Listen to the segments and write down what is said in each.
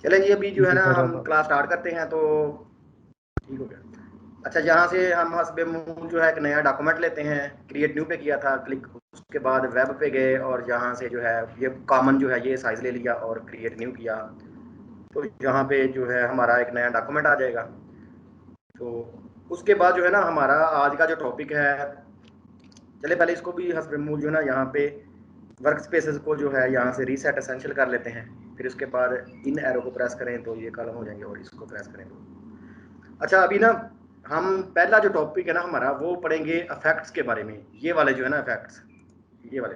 चलें जी, अभी जो है इसी ना तरह हम क्लास स्टार्ट करते हैं। तो ठीक हो गया। अच्छा, यहाँ से हम हस्बे मूल जो है एक नया डॉक्यूमेंट लेते हैं, क्रिएट न्यू पे किया था क्लिक, उसके बाद वेब पे गए और यहाँ से जो है ये कॉमन जो है ये साइज ले लिया और क्रिएट न्यू किया। तो यहाँ पे जो है हमारा एक नया डॉक्यूमेंट आ जाएगा। तो उसके बाद जो है ना हमारा आज का जो टॉपिक है, चले पहले इसको भी हस्बे मूल जो है ना यहाँ पे वर्क स्पेसेस को जो है यहाँ से रीसेट एसेंशियल कर लेते हैं। फिर उसके बाद इन एरो को प्रेस करें तो ये कॉलम हो जाएंगे और इसको प्रेस करें तो अच्छा। अभी ना हम पहला जो टॉपिक है ना हमारा वो पढ़ेंगे इफेक्ट्स के बारे में। ये वाले जो है ना इफेक्ट्स, ये वाले,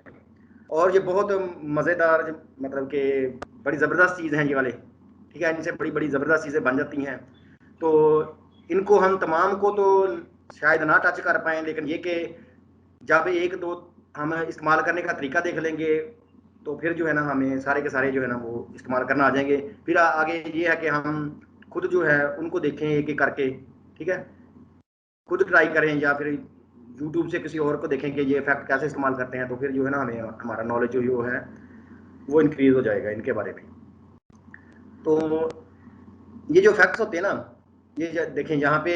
और ये बहुत मज़ेदार मतलब कि बड़ी ज़बरदस्त चीज़ हैं ये वाले। ठीक है, इनसे बड़ी बड़ी ज़बरदस्त चीज़ें बन जाती हैं। तो इनको हम तमाम को तो शायद ना टच कर पाएँ, लेकिन ये कि जब एक दो हम इस्तेमाल करने का तरीका देख लेंगे तो फिर जो है ना हमें सारे के सारे जो है ना वो इस्तेमाल करना आ जाएंगे। फिर आगे ये है कि हम खुद जो है उनको देखें एक एक करके। ठीक है, खुद ट्राई करें या फिर यूट्यूब से किसी और को देखें कि ये इफेक्ट कैसे इस्तेमाल करते हैं। तो फिर जो है ना हमें हमारा नॉलेज जो है वो इंक्रीज हो जाएगा इनके बारे में। तो ये जो इफेक्ट्स होते हैं ना, ये देखें यहाँ पे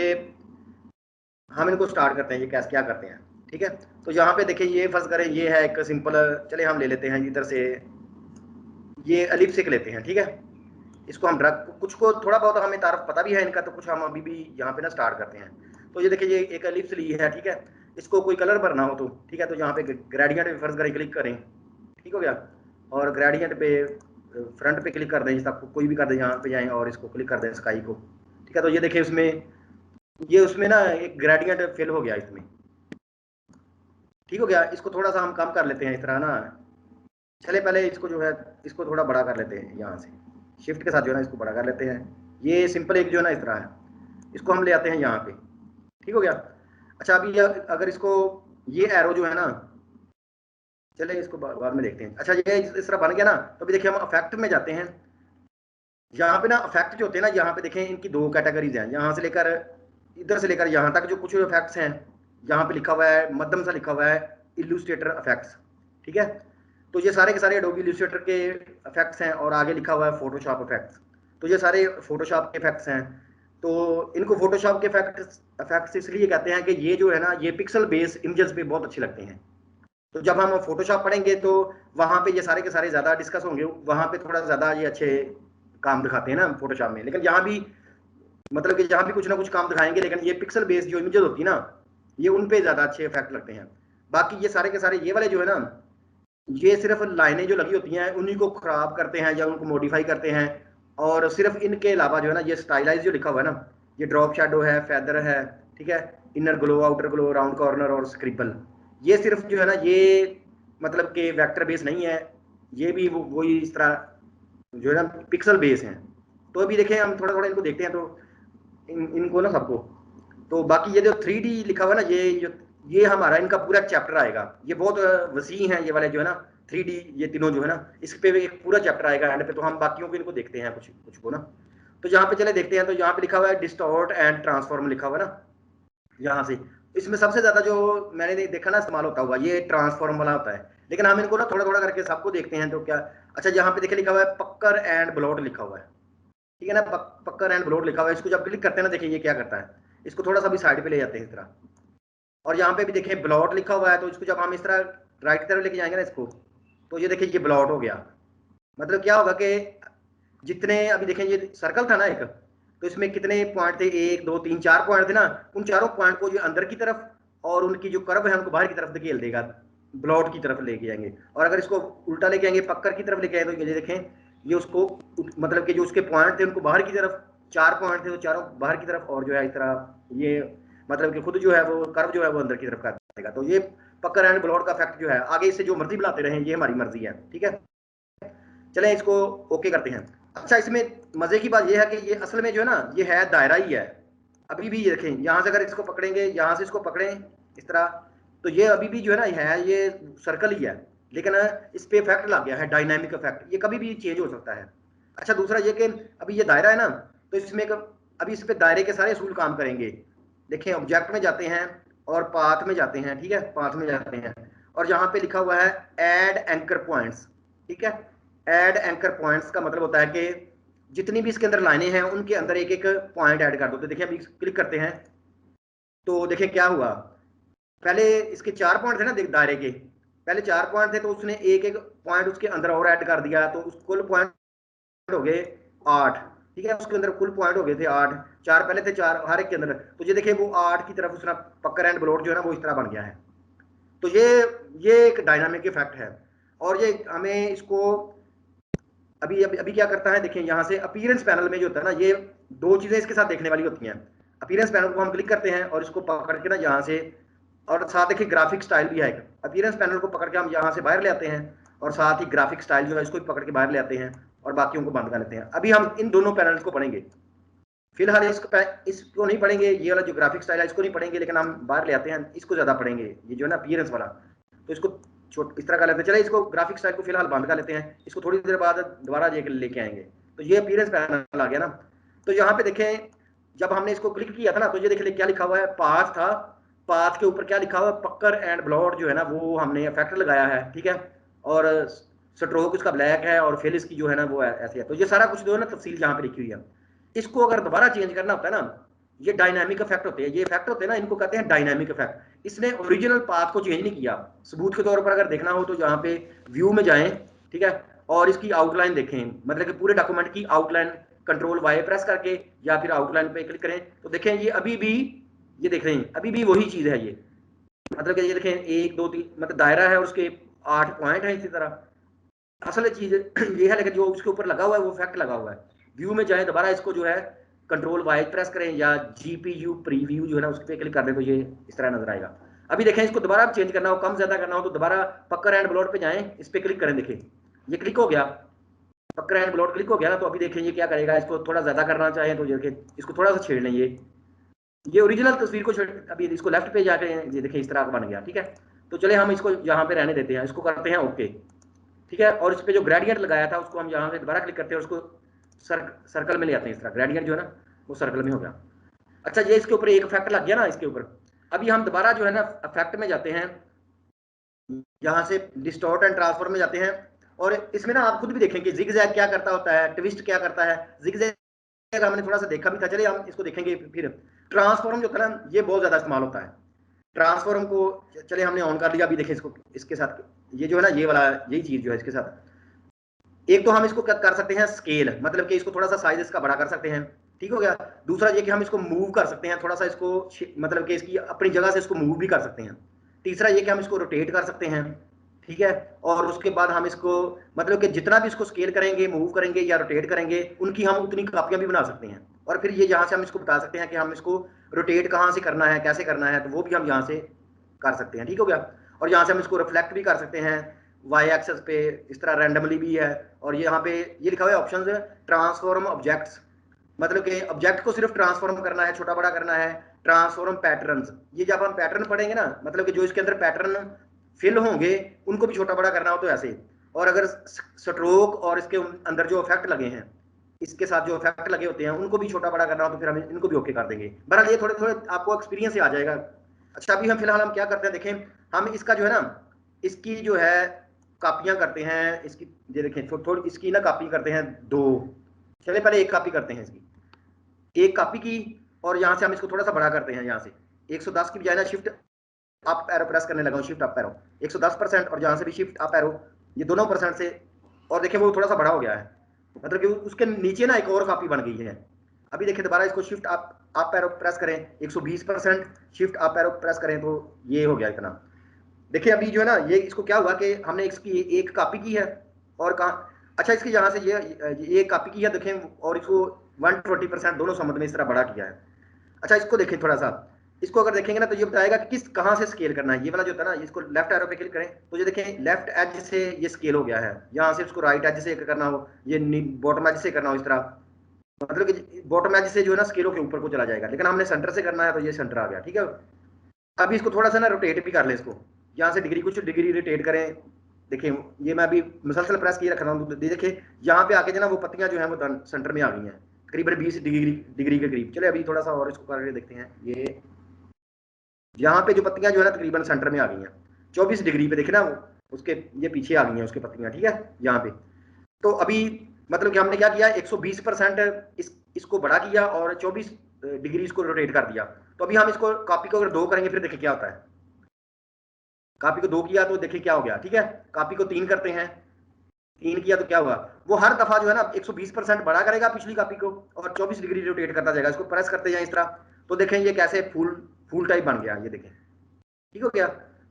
हम इनको स्टार्ट करते हैं, ये कैसे क्या करते हैं। ठीक है, तो यहाँ पे देखें ये फर्ज करें ये है एक सिंपल, चले हम ले लेते हैं इधर से ये एलिप्सिक लेते हैं। ठीक है, इसको हम ड्रग कुछ को थोड़ा बहुत हमें तारफ पता भी है इनका, तो कुछ हम अभी भी यहाँ पे ना स्टार्ट करते हैं। तो ये देखिए ये एक एलिप्स ली है। ठीक है, इसको कोई कलर भरना हो तो ठीक है, तो यहाँ पे ग्रेडियंट पे फर्ज करें क्लिक करें। ठीक हो गया, और ग्रेडियंट पे फ्रंट पे क्लिक कर दें, जिसका कोई भी कर दें, यहाँ पे जाएं और इसको क्लिक कर दें स्काई को। ठीक है, तो ये देखिए उसमें ये उसमें ना एक ग्रेडियंट फिल हो गया इसमें। ठीक हो गया, इसको थोड़ा सा हम कम कर लेते हैं इस तरह ना। चले पहले इसको जो है इसको थोड़ा बड़ा कर लेते हैं, यहाँ से शिफ्ट के साथ जो है ना इसको बड़ा कर लेते हैं। ये सिंपल एक जो है ना इस तरह है, इसको हम ले आते हैं यहाँ पे। ठीक हो गया। अच्छा, अभी अगर इसको ये एरो जो है ना, चले इसको बाद में देखते हैं। अच्छा, ये इस तरह बन गया ना, तो अभी देखिए हम इफेक्ट में जाते हैं। यहाँ पे ना इफेक्ट जो होते हैं ना, यहाँ पे देखें इनकी दो कैटेगरीज हैं, यहाँ से लेकर इधर से लेकर यहाँ तक जो कुछ इफेक्ट्स हैं, यहाँ पे लिखा हुआ है मध्यम सा लिखा हुआ है इल्यूस्ट्रेटर इफेक्ट्स। ठीक है, तो ये सारे के सारे एडोबी इल्यूस्ट्रेटर के इफेक्ट्स हैं और आगे लिखा हुआ है फोटोशॉप इफेक्ट्स। तो ये सारे फोटोशॉप के इफेक्ट्स हैं। तो इनको फोटोशॉप के इफेक्ट्स इसलिए कहते हैं कि ये जो है ना ये पिक्सल बेस इमेजेस पे बहुत अच्छे लगते हैं। तो जब हम फोटोशॉप पढ़ेंगे तो वहाँ पे ये सारे के सारे ज़्यादा डिस्कस होंगे, वहाँ पे थोड़ा ज़्यादा ये अच्छे काम दिखाते हैं ना फोटोशॉप में। लेकिन यहाँ भी मतलब कि यहाँ भी कुछ ना कुछ काम दिखाएंगे, लेकिन ये पिक्सल बेस्ड जो इमेजेस होती है ना, ये उन पे ज़्यादा अच्छे इफेक्ट लगते हैं। बाकी ये सारे के सारे ये वाले जो है ना, ये सिर्फ लाइनें जो लगी होती हैं उन्हीं को खराब करते हैं या उनको मॉडिफाई करते हैं। और सिर्फ इनके अलावा जो है ना ये स्टाइलाइज जो लिखा हुआ है ना, ये ड्रॉप शेडो है, फेदर है, ठीक है, inner glow, outer glow, round corner और स्क्रिबल, ये सिर्फ जो है ना ये मतलब कि वेक्टर बेस नहीं है, ये भी वही इस तरह जो है ना पिक्सल बेस हैं। तो अभी देखें हम थोड़ा थोड़ा इनको देखते हैं। तो इनको ना सबको, तो बाकी ये जो 3D लिखा हुआ है ना, ये हमारा इनका पूरा चैप्टर आएगा। ये बहुत वसी है ये वाले जो है ना 3D, ये तीनों जो है ना इस पे एक पूरा चैप्टर आएगा एंड पे। तो हम बाकियों को इनको देखते हैं कुछ कुछ को ना। तो यहाँ पे चले देखते हैं। तो यहाँ पे लिखा हुआ है डिस्टॉर्ट एंड ट्रांसफॉर्म लिखा हुआ है ना, यहाँ से इसमें सबसे ज्यादा जो मैंने देखा ना इस्तेमाल होता हुआ ये ट्रांसफॉर्म वाला होता है। लेकिन हम इनको ना थोड़ा थोड़ा करके सबको देखते हैं। तो क्या, अच्छा यहाँ पे देखे लिखा हुआ है पक्कर एंड ब्लॉट लिखा हुआ है। ठीक है ना, पक्कर एंड ब्लॉट लिखा हुआ है। इसको जब क्लिक करते हैं ना, देखिए ये क्या करता है, इसको थोड़ा सा भी साइड पे ले जाते हैं इस तरह। और यहाँ पे भी देखें ब्लॉट लिखा हुआ है, तो इसको जब हम इस तरह राइट की तरफ लेके जाएंगे ना इसको, तो ये देखिए ये ब्लॉट हो गया। मतलब क्या होगा कि जितने अभी देखें ये सर्कल था ना एक, तो इसमें कितने पॉइंट थे, एक दो तीन चार पॉइंट थे ना, उन चारों पॉइंट को जो अंदर की तरफ और उनकी जो कर्व है उनको बाहर की तरफ धकेल देगा, ब्लॉट की तरफ लेके जाएंगे। और अगर इसको उल्टा लेके आएंगे पक्कर की तरफ लेके आए, तो ये देखें ये उसको मतलब कि जो उसके पॉइंट थे उनको बाहर की तरफ, चार पॉइंट थे तो चारों बाहर की तरफ, और जो है इस तरह ये मतलब कि खुद जो है वो कर्व जो है वो अंदर की तरफ कर देगा। तो ये पक्कर एंड ब्लॉट का इफेक्ट जो है, आगे इससे जो मर्जी बुलाते रहें ये हमारी मर्जी है। ठीक है, चलें इसको ओके करते हैं। अच्छा, इसमें मजे की बात यह है कि ये असल में जो है ना ये है दायरा ही है। अभी भी ये देखें, यहाँ से अगर इसको पकड़ेंगे, यहाँ से इसको पकड़ें इस तरह, तो ये अभी भी जो है ना है ये सर्कल ही है, लेकिन इस पे इफेक्ट लग गया है डायनामिक इफेक्ट, ये कभी भी चेंज हो सकता है। अच्छा, दूसरा ये कि अभी ये दायरा है ना, तो इसमें अभी इस पे दायरे के सारे असूल काम करेंगे। देखें ऑब्जेक्ट में जाते हैं और पाथ में जाते हैं। ठीक है, पाथ में जाते हैं और यहाँ पे लिखा हुआ है ऐड एंकर पॉइंट्स। ठीक है, ऐड एंकर पॉइंट्स का मतलब होता है कि जितनी भी इसके अंदर लाइनें हैं उनके अंदर एक एक पॉइंट ऐड कर दो। तो देखिए अभी क्लिक करते हैं तो देखिए क्या हुआ, पहले इसके 4 पॉइंट थे ना दायरे के, पहले 4 पॉइंट थे तो उसने एक एक पॉइंट उसके अंदर और ऐड कर दिया, तो उस कुल पॉइंट हो गए 8। ठीक है, उसके अंदर कुल पॉइंट हो गए थे 8, 4 पहले थे 4 हर एक के अंदर, तो ये देखिए वो 8 की तरफ उसने पक्कर एंड ब्लॉट जो है ना वो इस तरह बन गया है। तो ये एक डायनामिक इफेक्ट है, और ये हमें इसको अभी अभी अभी क्या करता है, देखिए यहाँ से अपीयरेंस पैनल में जो होता है ना, ये 2 चीजें इसके साथ देखने वाली होती हैं। अपीयरेंस पैनल को हम क्लिक करते हैं और इसको पकड़ के ना यहाँ से, और साथ देखिए ग्राफिक स्टाइल भी है, अपीयरेंस पैनल को पकड़ के हम यहाँ से बाहर ले आते हैं, और साथ ही ग्राफिक स्टाइल जो है इसको भी पकड़ के बाहर ले आते हैं और बाकियों को बंद कर लेते हैं। अभी हम इन दोनों पैनल्स को पढ़ेंगे, फिलहाल इसको नहीं पढ़ेंगे, ये वाला जो ग्राफिक स्टाइल है इसको नहीं पढ़ेंगे, लेकिन हम बाहर ले आते हैं, इसको ज्यादा पढ़ेंगे, ये जो है ना अपीयरेंस वाला। तो इसको इस तरह का लेते हैं, चले इसको ग्राफिक स्टाइल को फिलहाल बंद कर लेते हैं, इसको थोड़ी देर बाद दोबारा लेके आएंगे। तो ये अपीयरेंस पैनल आ गया ना। तो यहाँ पे देखें जब हमने इसको क्लिक किया था ना, तो ये देखिए क्या लिखा हुआ है, पाथ था, पाथ के ऊपर क्या लिखा हुआ है, पक्कर एंड ब्लॉट जो है ना वो हमने इफेक्ट लगाया है। ठीक है, और स्ट्रोक इसका ब्लैक है और फिल इसकी जो है ना वो ऐसे है। तो ये सारा कुछ जो है ना तफसील यहाँ पे लिखी हुई है। इसको अगर दोबारा चेंज करना होता है ना, ये डायनामिक इफेक्ट होते हैं, ये इफेक्ट होते हैं ना, इनको कहते हैं डायनामिक इफेक्ट। इसने ओरिजिनल पाथ को चेंज नहीं किया। सबूत के तौर पर अगर देखना हो तो यहाँ पे व्यू में जाएं, ठीक है, और इसकी आउटलाइन देखें, मतलब कि पूरे डॉक्यूमेंट की आउटलाइन कंट्रोल वाई प्रेस करके या फिर आउटलाइन पे क्लिक करें तो देखें ये अभी भी, ये देख रहे हैं अभी भी वही चीज है। ये मतलब कि ये देखें 1 2 3 मतलब दायरा है और उसके 8 पॉइंट है इसी तरह। असल चीज ये है, लेकिन जो उसके ऊपर लगा हुआ है वो इफेक्ट लगा हुआ है। व्यू में जाए दोबारा इसको जो है कंट्रोल वाई प्रेस करें या जीपीयू प्रीव्यू जो है ना उस पर क्लिक कर दें तो ये इस तरह नजर आएगा। अभी देखें इसको दोबारा चेंज करना हो, कम ज्यादा करना हो तो दोबारा पक्कर एंड ब्लॉट पे जाएं, इस पर क्लिक करें, देखें ये क्लिक हो गया, पक्कर एंड ब्लॉट क्लिक हो गया ना। तो अभी देखें ये क्या करेगा, इसको थोड़ा ज्यादा करना चाहे तो देखें इसको थोड़ा सा छेड़ लें, ये ओरिजिनल तस्वीर को अभी इसको लेफ्ट पे जाके ये देखें इस तरह का बन गया। ठीक है, तो चले हम इसको यहाँ पे रहने देते हैं, इसको करते हैं ओके। ठीक है, और इस पे जो ग्रेडियंट लगाया था उसको हम यहाँ से दोबारा क्लिक करते हैं और उसको सर्कल में ले आते हैं, इस तरह ग्रेडियंट जो है ना वो सर्कल में हो गया। अच्छा, ये इसके ऊपर एक इफेक्ट लग गया ना इसके ऊपर। अभी हम दोबारा जो है ना इफेक्ट में जाते हैं, यहाँ से डिस्टॉर्ट एंड ट्रांसफॉर्म में जाते हैं, और इसमें ना आप खुद भी देखेंगे जिगजैग क्या करता होता है, ट्विस्ट क्या करता है। जिगजैग हमने थोड़ा सा देखा भी था, चलिए हम इसको देखेंगे फिर। ट्रांसफॉर्म जो था ना ये बहुत ज्यादा इस्तेमाल होता है। ट्रांसफॉर्म को चले हमने ऑन कर लिया, अभी देखें इसको, इसके साथ ये जो है ना ये वाला यही चीज जो है इसके साथ, एक तो हम इसको कर सकते हैं स्केल, मतलब कि इसको थोड़ा सा साइज इसका बड़ा कर सकते हैं, ठीक हो गया। दूसरा ये कि हम इसको मूव कर सकते हैं थोड़ा सा, इसको मतलब कि इसकी अपनी जगह से इसको मूव भी कर सकते हैं। तीसरा ये कि हम इसको रोटेट कर सकते हैं, ठीक है। और उसके बाद हम इसको मतलब कि जितना भी इसको स्केल करेंगे, मूव करेंगे या रोटेट करेंगे, उनकी हम उतनी कापियां भी बना सकते हैं। और फिर ये यहाँ से हम इसको बता सकते हैं कि हम इसको रोटेट कहाँ से करना है, कैसे करना है, तो वो भी हम यहाँ से कर सकते हैं, ठीक हो गया। और यहाँ से हम इसको रिफ्लेक्ट भी कर सकते हैं वाई एक्सेस पे, इस तरह रैंडमली भी है। और यहाँ पे ये लिखा हुआ है ऑप्शन ट्रांसफॉर्म ऑब्जेक्ट्स, मतलब कि ऑब्जेक्ट को सिर्फ ट्रांसफॉर्म करना है, छोटा बड़ा करना है। ट्रांसफॉर्म पैटर्न्स, ये जब हम पैटर्न पढ़ेंगे ना, मतलब कि जो इसके अंदर पैटर्न फिल होंगे उनको भी छोटा बड़ा करना हो तो ऐसे। और अगर स्ट्रोक और इसके अंदर जो इफेक्ट लगे हैं, इसके साथ जो इफेक्ट लगे होते हैं उनको भी छोटा बड़ा करना हो तो फिर हम इनको भी ओके कर देंगे। बहरहाल ये थोड़े थोड़े आपको एक्सपीरियंस से आ जाएगा। अच्छा, अभी हम फिलहाल हम क्या करते हैं, देखें हम इसका जो है ना, इसकी जो है कापियां करते हैं इसकी, ये देखें थोड़ी इसकी ना कापी करते हैं 2। चलिए पहले एक कापी करते हैं इसकी, एक कापी की, और यहाँ से हम इसको थोड़ा सा बड़ा करते हैं। यहाँ से 110 की बजाय ना शिफ्ट अप एरो प्रेस करने लगा हूँ, शिफ्ट अप एरो 110%, और जहाँ से भी शिफ्ट अप एरो ये दोनों परसेंट से, और देखिए वो थोड़ा सा बड़ा हो गया है, मतलब कि उसके नीचे ना एक और कापी बन गई है। अभी देखिए दोबारा इसको शिफ्ट अप एरो प्रेस करें, 120% शिफ्ट अप एरो प्रेस करें तो ये हो गया इतना। देखिए अभी जो है ना ये इसको क्या हुआ कि हमने इसकी एक कॉपी की है और कहा, अच्छा इसकी यहाँ से ये कॉपी की है देखें, और इसको 120% दोनों समझ में इस तरह बड़ा किया है। अच्छा इसको देखें थोड़ा सा, इसको अगर देखेंगे ना तो ये बताएगा कि किस कहाँ से स्केल करना है। ये वाला जो होता है ना, इसको लेफ्ट एरो पे क्लिक करें तो ये देखें लेफ्ट एज से ये स्केल हो गया है, यहाँ से इसको राइट एज से करना हो, ये बॉटम एज से करना हो, इस तरह मतलब कि बॉटम एज से जो है ना स्केलों के ऊपर को चला जाएगा, लेकिन हमने सेंटर से करना है तो ये सेंटर आ गया, ठीक है। अभी इसको थोड़ा सा ना रोटेट भी कर ले, इसको यहाँ से डिग्री कुछ डिग्री रोटेट करें। देखिए ये मैं अभी मुसलसल प्रेस किए रख रहा हूँ, देखिए यहाँ पे आके जो ना वो पत्तियां जो है वो सेंटर में आ गई हैं, तकरीबन 20 डिग्री के करीब। चले अभी थोड़ा सा और इसको करके देखते हैं, ये यहाँ पे जो पत्तियां जो है ना तकरीबन सेंटर में आ गई हैं, 24 डिग्री पे देखे ना उसके ये पीछे आ गई हैं उसके पत्तियां, ठीक है यहाँ पे। तो अभी मतलब कि हमने क्या किया, 120% इसको बड़ा किया और 24 डिग्री इसको रोटेट कर दिया। तो अभी हम इसको कॉपी को अगर 2 करेंगे फिर देखिए क्या होता है। कॉपी को 2 किया तो देखिए क्या हो गया, ठीक है। कॉपी को 3 करते हैं, 3 किया तो क्या हुआ, वो हर दफा जो है ना 120% बड़ा करेगा पिछली कॉपी को और 24 डिग्री रोटेट करता जाएगा। इसको प्रेस करते जाए इस तरह, तो देखें ये कैसे फूल फूल टाइप बन गया, ये देखें, ठीक हो गया।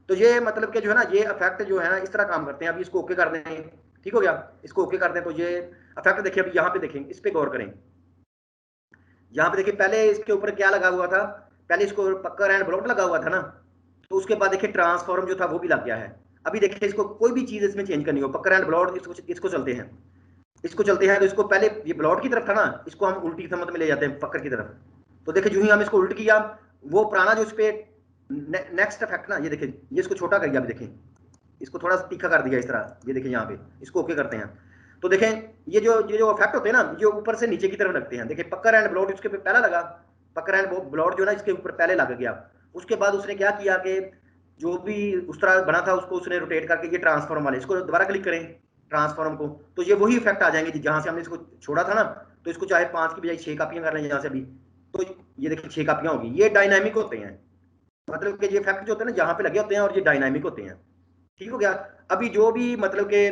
तो ये मतलब कि जो है ना ये इफेक्ट जो है ना इस तरह काम करते हैं। अभी इसको ओके कर दें, ठीक हो गया। इसको ओके कर दें तो ये इफेक्ट देखिए, अभी यहाँ पे देखें, इस पे गौर करें। यहाँ पे देखिए पहले इसके ऊपर क्या लगा हुआ था, पहले इसको पक्कर एंड ब्लॉक लगा हुआ था ना, तो उसके बाद देखिए ट्रांसफॉर्म जो था वो भी लग गया है। अभी देखिए इसको कोई भी चीज इसमें चेंज करनी हो, पक्कर एंड ब्लॉक इसको चलते हैं, इसको चलते हैं। तो इसको पहले ये ब्लॉट की तरफ था ना, इसको हम उल्टी समत में ले जाते हैं पक्कर की तरफ। तो देखिए जो ही हम इसको उल्ट किया, वो पुराना जो इस पे नेक्स्ट इफेक्ट ना, ये देखिए ये इसको छोटा कर दिया। अभी देखें इसको थोड़ा सा तीखा कर दिया इस तरह, ये देखिए यहाँ पे इसको ओके करते हैं। तो देखें ये जो इफेक्ट होते हैं ना, ये ऊपर से नीचे की तरफ लगते हैं। देखिए पक्कर एंड ब्लॉट उसके पहला लगा, पक्कर एंड ब्लॉट जो ना इसके ऊपर पहले लग गया। उसके बाद उसने क्या किया कि जो भी उस तरह बना था उसको उसने रोटेट करके ये ट्रांसफॉर्म वाले, इसको दोबारा क्लिक करें ट्रांसफॉर्म को, तो ये वही इफेक्ट आ जाएंगे जहां से हमने इसको छोड़ा था ना। तो इसको चाहे 5 की बजाय 6 कापियां कर लें यहाँ से अभी, तो ये देखिए 6 कापियां होगी। ये डायनामिक होते हैं, मतलब कि ये इफेक्ट जो होते हैं ना जहां पे लगे होते हैं और ये डायनामिक होते हैं, ठीक हो गया। अभी जो भी मतलब कि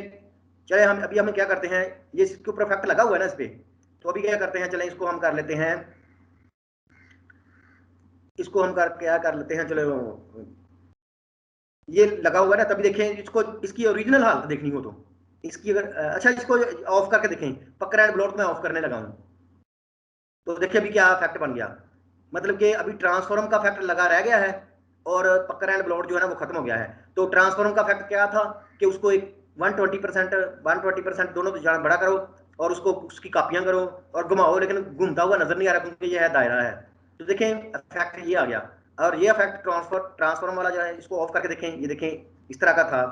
चले हम अभी हमें क्या करते हैं, ये इसके ऊपर इफेक्ट लगा हुआ है ना इस पे, तो अभी क्या करते हैं, चले इसको हम कर लेते हैं, इसको हम क्या कर लेते हैं, चलो ये लगा हुआ है ना, तभी देखें इसको, इसकी ओरिजिनल हालत देखनी हो तो इसकी अगर अच्छा इसको ऑफ करके देखें, पकड़ एंड ब्लॉक में ऑफ करने लगा हूं, तो देखिए अभी क्या इफेक्ट बन गया। मतलब कि अभी ट्रांसफॉर्म का इफेक्ट लगा रह गया है और पकड़ एंड ब्लॉक जो है ना वो खत्म हो गया है। तो ट्रांसफॉर्म का इफेक्ट क्या था कि उसको एक 120% दोनों तो बड़ा करो और उसको उसकी कापियां करो और घुमाओ, लेकिन घूमता हुआ नजर नहीं आ रहा क्योंकि ये है दायरा है। तो देखें इफेक्ट ये आ गया। और ये इफेक्ट ट्रांसफॉर्म वाला जो है, इसको ऑफ करके देखें, ये देखें इस तरह का था,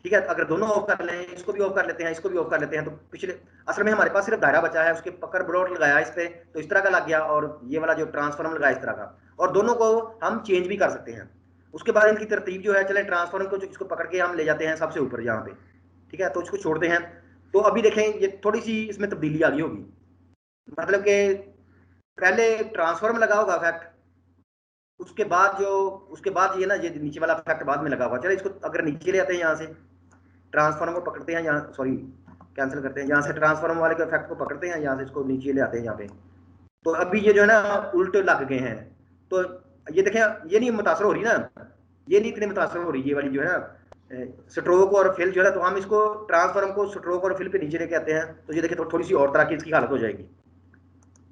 ठीक है। अगर दोनों ऑफ कर लें, इसको भी ऑफ कर लेते हैं, इसको भी ऑफ कर लेते हैं, तो पिछले असल में हमारे पास सिर्फ दायरा बचा है, उसके पकड़ ब्लॉट लगाया इस पे तो इस तरह का लग गया, और ये वाला जो ट्रांसफॉर्म लगाया इस तरह का, और दोनों को हम चेंज भी कर सकते हैं। उसके बाद इनकी तरतीब जो है, चले ट्रांसफॉर्म को इसको पकड़ के हम ले जाते हैं सबसे ऊपर यहाँ पे, ठीक है, तो उसको छोड़ते हैं। तो अभी देखें ये थोड़ी सी इसमें तब्दीली आ गई होगी, मतलब कि पहले ट्रांसफॉर्म लगा होगा इफेक्ट, उसके बाद ये ना ये नीचे वाला इफेक्ट बाद में लगा हुआ। चलो इसको अगर नीचे ले आते हैं, यहाँ से ट्रांसफॉर्म को पकड़ते हैं, यहाँ सॉरी कैंसिल करते हैं, यहाँ से ट्रांसफॉर्म वाले के इफेक्ट को पकड़ते हैं, यहाँ से इसको नीचे ले आते हैं यहाँ पे। तो अभी ये जो है ना उल्ट लग गए हैं। तो ये देखें, ये नहीं मुतासर हो रही ना, ये नहीं इतनी मुतासर हो रही ये वाली जो है ना स्ट्रोक और फिल जो है। तो हम इसको ट्रांसफॉर्म को स्ट्रोक और फिल पे नीचे लेके आते हैं, तो ये देखिए थोड़ी सी और तरह की इसकी हालत हो जाएगी।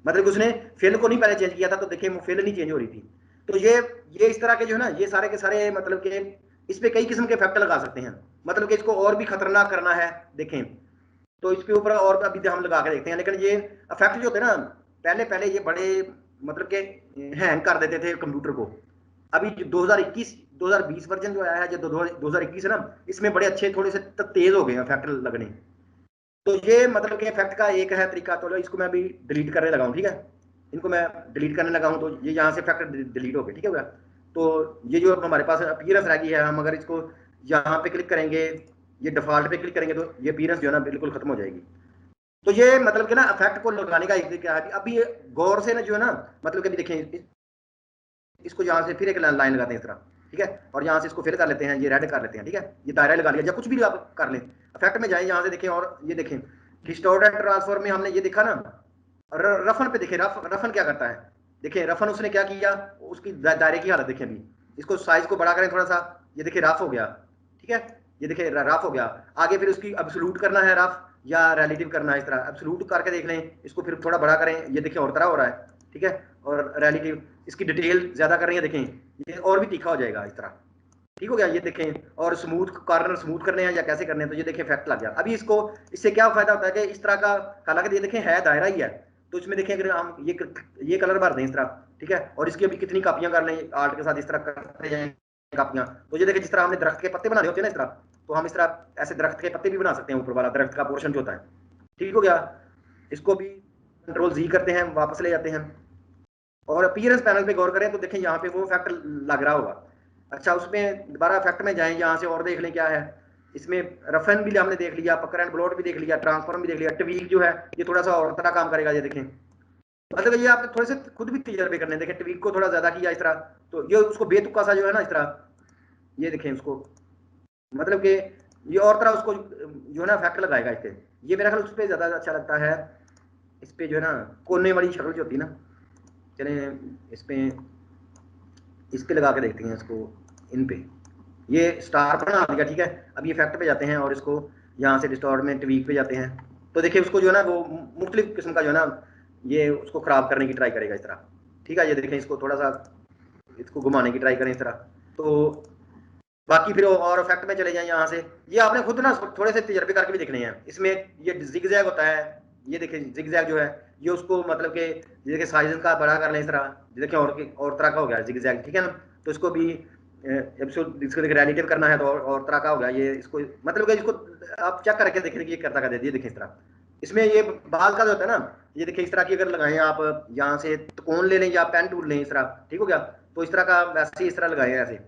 मतलब कि उसने फिल को नहीं पहले चेंज किया था, तो देखिए वो फिल नहीं चेंज हो रही थी। तो ये इस तरह के जो है ना, ये सारे के सारे मतलब कि इस पे कई किस्म के इफेक्ट लगा सकते हैं। मतलब कि इसको और भी खतरनाक करना है, देखें तो इसके ऊपर और अभी हम लगा के देखते हैं। लेकिन ये इफेक्ट जो होते हैं ना, पहले पहले ये बड़े मतलब कि हैंग कर देते थे कंप्यूटर को। अभी 2020 वर्जन जो आया है, जो 2021 है ना, इसमें बड़े अच्छे थोड़े से तेज हो गए इफेक्ट लगने। तो ये मतलब कि इफेक्ट का एक है तरीका। तो इसको मैं अभी डिलीट करने लगा हूँ, ठीक है, इनको मैं डिलीट करने लगा हूँ, तो ये यहाँ से इफेक्ट डिलीट हो गए, ठीक है। तो ये जो हमारे पास अपीयरेंस रह गई है, हम अगर इसको यहाँ पे क्लिक करेंगे, ये डिफॉल्ट पे क्लिक करेंगे, तो ये अपीयरेंस जो है ना बिल्कुल खत्म हो जाएगी। तो ये मतलब कि ना इफेक्ट को लगाने का एक तरीका है। अभी गौर से ना जो है ना, मतलब कि अभी देखें, इसको यहाँ से फिर एक लाइन लगाते हैं इस तरह, ठीक है, और यहाँ से इसको फिल कर लेते हैं, ये रेड कर लेते हैं, ठीक है, ये दायरा लगा लिया, या कुछ भी आप कर लें। इफेक्ट में जाए, यहाँ से देखें, और ये देखें डिस्टॉर्ट एंड ट्रांसफॉर्म में हमने ये देखा ना, रफन पे देखें, रफन क्या करता है, देखें रफन उसने क्या किया, उसकी दायरे की हालत देखें। अभी इसको साइज को बड़ा करें थोड़ा सा, ये देखिए रफ हो गया, ठीक है, ये देखिए रफ हो गया। आगे फिर उसकी एब्सोल्यूट करना है रफ या रिलेटिव करना है, इस तरह एब्सोल्यूट करके देख लें, इसको फिर थोड़ा बड़ा करें, ये देखिए और तरह हो रहा है, ठीक है, और रिलेटिव इसकी डिटेल ज्यादा कर रही है, देखें ये और भी तीखा हो जाएगा इस तरह, ठीक हो गया। ये देखें, और स्मूथ कॉर्नर स्मूथ करने हैं या कैसे करने हैं, तो ये देखें इफेक्ट लग गया। अभी इसको इससे क्या फायदा होता है कि इस तरह का, हालांकि ये देखें है दायरा ही है, तो इसमें देखें अगर हम ये कलर भर दें इस तरह, ठीक है, और इसकी अभी कितनी कापियां कर लें आर्ट के साथ, इस तरह करते जाएं कापियां, तो ये देखें जिस तरह हमने दरख्त के पत्ते बनाने होते हैं ना इस तरह, तो हम इस तरह ऐसे दरख्त के पत्ते भी बना सकते हैं, ऊपर वाला दरख्त का पोर्शन जो होता है, ठीक हो गया। इसको भी कंट्रोल जी करते हैं, वापस ले जाते हैं, और अपीयरेंस पैनल पे गौर करें तो देखें यहाँ पे वो इफेक्ट लग रहा होगा। अच्छा, उसमें दोबारा इफेक्ट में जाएं, यहाँ से और देख लें क्या है। इसमें रफन भी हमने देख लिया, पकर एंड ब्लॉट भी देख लिया, ट्रांसफॉर्म भी देख लिया, ट्वीक जो है ये थोड़ा सा और तरह काम करेगा। ये देखें, मतलब ये आपने थोड़े से खुद भी तजर्बे करने, देखें ट्वीक को थोड़ा ज्यादा किया इस तरह, तो ये उसको बेतुका सा जो है ना इस तरह, ये देखें उसको, मतलब कि ये और तरह उसको जो है ना इफेक्ट लगाएगा इससे। ये मेरा ख्याल उस पर ज्यादा अच्छा लगता है, इस पे जो है ना कोने वाली शक्ल जो होती है ना, चलें इस पे लगा के देखते हैं इसको, इन पे ये स्टार बना दिया, ठीक है। अब ये इफेक्ट पे जाते हैं और इसको यहाँ से डिस्टॉर्ट में ट्वीक पे जाते हैं, तो देखिए उसको जो है ना वो मुख्तलिफ किस्म का जो है ना ये उसको खराब करने की ट्राई करेगा इस तरह, ठीक है। ये देखें, इसको थोड़ा सा इसको घुमाने की ट्राई करें इस तरह, तो बाकी फिर और इफेक्ट में चले जाएं यहाँ से। ये आपने खुद ना थोड़े से तजर्बे करके भी देखने हैं। इसमें ये जिगजैग होता है, ये देखिए जिगजैग जो है ये उसको मतलब कि देखिए साइज का बड़ा कर लें इस तरह, देखिए और तरह का हो गया जिगजैग, ठीक है ना। तो इसको भी इसको रिलेटिव करना है तो और तरह का हो गया ये, इसको मतलब कि इसको आप चेक करके देखें कि ये करता कर देती है। देखिए इस तरह इसमें ये बाल का जो होता है ना, ये देखिए इस तरह की अगर लगाएं आप, यहाँ से त्रिकोण ले लें या पेन टूल लें इस तरह, ठीक हो गया। तो इस तरह का वैसे ही इस तरह लगाएं, ऐसे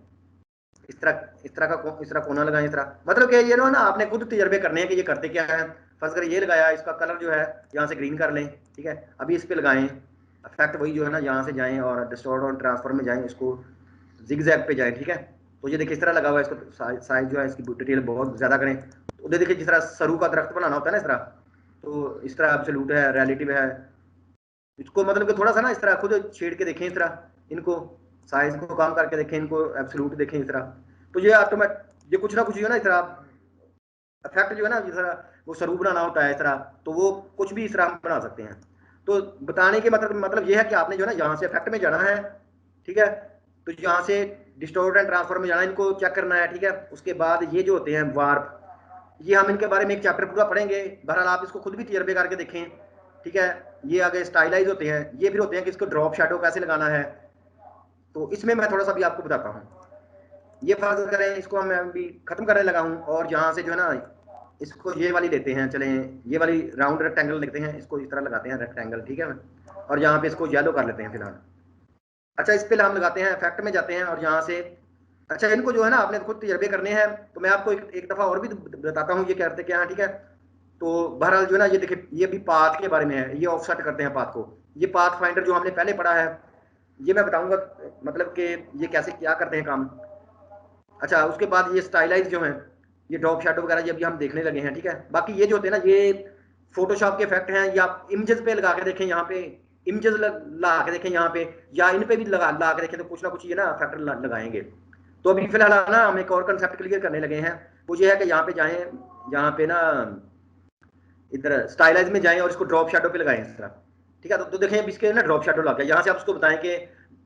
इस तरह कोना लगाएं इस तरह, मतलब कि ये ना आपने खुद तजर्बे करने हैं कि ये करते क्या है। फर्स्ट कर ये लगाया, इसका कलर जो है यहाँ से ग्रीन कर लें, ठीक है। अभी इस पे लगाएं इफेक्ट, वही जो है ना यहाँ से जाएं और डिस्टॉर्ट और ट्रांसफॉर्म में जाएं, इसको जिगजैग पे जाएं, ठीक है। तो ये देखिए इस तरह लगा हुआ है, इसको साइज जो है इसकी डिटेल बहुत ज्यादा करें। तो देखिए जिस तरह सरू का दरख्त बनाना होता है ना इस तरह, तो इस तरह एब्सोल्यूट है, रिलेटिव है, इसको मतलब कि थोड़ा सा ना इस तरह खुद छेड़ के देखें इस तरह, इनको साइज को कम करके देखें, इनको एब्सोल्यूट देखें इस तरह। तो ये ऑटोमेट ये कुछ ना कुछ जो है ना इस तरह इफेक्ट जो है ना जिस तरह वो सरू बनाना होता है इस तरह, तो वो कुछ भी इस तरह हम बना सकते हैं। तो बताने के मतलब ये है कि आपने जो है ना यहाँ से इफेक्ट में जाना है, ठीक है। तो यहाँ से डिस्टोर्ट एंड ट्रांसफॉर्म में जाना है, इनको चेक करना है, ठीक है। उसके बाद ये जो होते हैं वार्प, ये हम इनके बारे में एक चैप्टर पूरा पढ़ेंगे। बहरहाल आप इसको खुद भी तजर्बे करके देखें, ठीक है। ये आगे स्टाइलाइज होते हैं, ये फिर होते हैं कि इसको ड्रॉप शैडो कैसे लगाना है, तो इसमें मैं थोड़ा सा भी आपको बताता हूँ। ये फर्ज करें इसको मैं अभी खत्म करने लगा हूँ, और यहाँ से जो है ना इसको ये वाली लेते हैं, चलें ये वाली राउंड रेक्टेंगल लेते हैं, इसको इस तरह लगाते हैं रेक्टेंगल, ठीक है। और यहाँ पे इसको येलो कर लेते हैं फिलहाल। अच्छा, इस पे हम लगाते हैं, इफेक्ट में जाते हैं और यहाँ से, अच्छा इनको जो है ना आपने खुद तजर्बे करने हैं, तो मैं आपको एक दफा और भी बताता हूँ ये करते क्या है, ठीक है। तो बहरहाल जो है ना ये देखिए ये भी पाथ के बारे में है, ये ऑफसेट करते हैं पाथ को, ये पाथ फाइंडर जो हमने पहले पढ़ा है, ये मैं बताऊंगा मतलब कि ये कैसे क्या करते हैं काम। अच्छा, उसके बाद ये स्टाइलाइज जो है, ये ड्रॉप शैडो वगैरह ये भी हम देखने लगे हैं, ठीक है। बाकी ये जो होते हैं ना ये फोटोशॉप के इफेक्ट हैं, या इमेजेस पे लगा के देखें, यहाँ पे इमेजेस लगा के देखें यहाँ पे, या इन पे भी लगा के देखें, तो कुछ ना कुछ ये ना इफेक्ट लगाएंगे। तो अभी फिलहाल ना हम एक और कंसेप्ट क्लियर करने लगे हैं, वो ये है कि यहाँ पे जाएं, यहाँ पे ना इधर स्टाइलाइज में जाएं और इसको ड्रॉप शैडो पे लगाएं इस तरह, ठीक है। तो देखें अब इसके ना ड्रॉप शैडो लग गया, यहाँ से आप उसको बताएं कि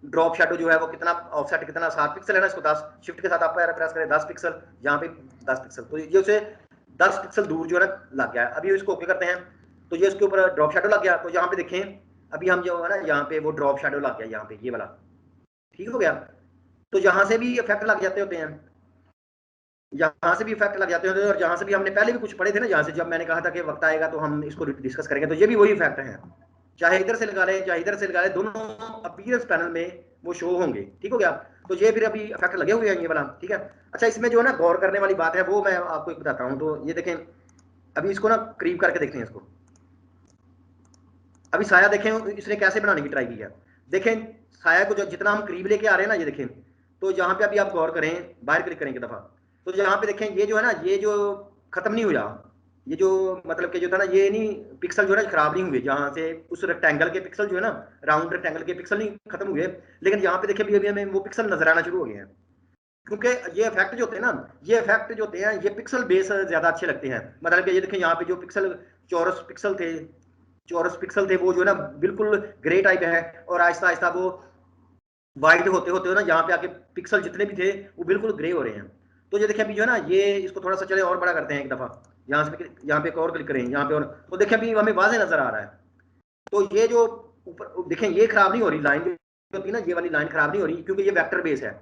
ड्रॉप शैडो जो है वो कितना ऑफसेट कितना 7 पिक्सल है ना, इसको 10 शिफ्ट के साथ आप प्रेस करें 10 पिक्सल, यहाँ पे 10 पिक्सल, तो ये उसे 10 पिक्सल दूर जो है ना लग गया है। अभी इसको ओके करते हैं, तो ये इसके ऊपर ड्रॉप शैडो लग गया। तो यहाँ पे देखें अभी हम जो है ना यहाँ पे वो ड्रॉप शैडो लग गया यहाँ पे, ये वाला ठीक हो गया। तो यहाँ से भी इफेक्ट लग जाते होते हैं, यहाँ से भी इफेक्ट लग जाते हैं, और यहाँ से भी हमने पहले भी कुछ पढ़े थे ना, यहाँ से जब मैंने कहा था कि वक्त आएगा तो हम इसको डिस्कस करेंगे, तो ये भी वही इफेक्ट है, चाहे इधर से लगा लें चाहे इधर से लगा लें, दोनों अपीयरेंस पैनल में वो शो होंगे, ठीक हो गया। तो ये फिर अभी इफेक्ट लगे हुए हैं ये वाला, ठीक है। अच्छा, इसमें जो है ना गौर करने वाली बात है वो मैं आपको एक बताता हूँ। तो ये देखें अभी इसको ना करीब करके देखते हैं इसको, अभी साया देखें इसने कैसे बनाने की ट्राई की है। देखें साया को जो जितना हम करीब लेके आ रहे हैं ना, ये देखें, तो यहाँ पे अभी आप गौर करें, बाहर क्लिक करें एक दफा, तो यहाँ पे देखें ये जो है ना ये जो खत्म नहीं हुआ, ये जो मतलब कि जो था ना ये नहीं पिक्सल जो है ना खराब नहीं हुए, जहाँ से उस रेक्टेंगल के पिक्सल जो है ना राउंड रेक्टेंगल के पिक्सल नहीं खत्म हुए, लेकिन यहाँ पे देखें अभी हमें वो पिक्सल नजर आना शुरू हो गए हैं, क्योंकि ये इफेक्ट जो होते हैं ना, ये इफेक्ट जो होते हैं ये पिक्सल बेस ज्यादा अच्छे लगते हैं। मतलब कि ये देखें यहाँ पे जो पिक्सल चौरस पिक्सल थे वो जो है ना बिल्कुल ग्रे टाइप है, और आहिस्ता आहिस्ता वो वाइट होते होते ना यहाँ पे आके पिक्सल जितने भी थे वो बिल्कुल ग्रे हो रहे हैं। तो ये देखिए अभी जो है ना ये इसको थोड़ा सा चले और बड़ा करते हैं एक दफा, यहाँ से यहाँ पे एक और क्लिक करें यहाँ पे, और तो देखिए अभी हमें वाज़ेह नजर आ रहा है। तो ये जो ऊपर देखें ये खराब नहीं हो रही लाइन होती है ना, ये वाली लाइन खराब नहीं हो रही क्योंकि ये वेक्टर बेस है,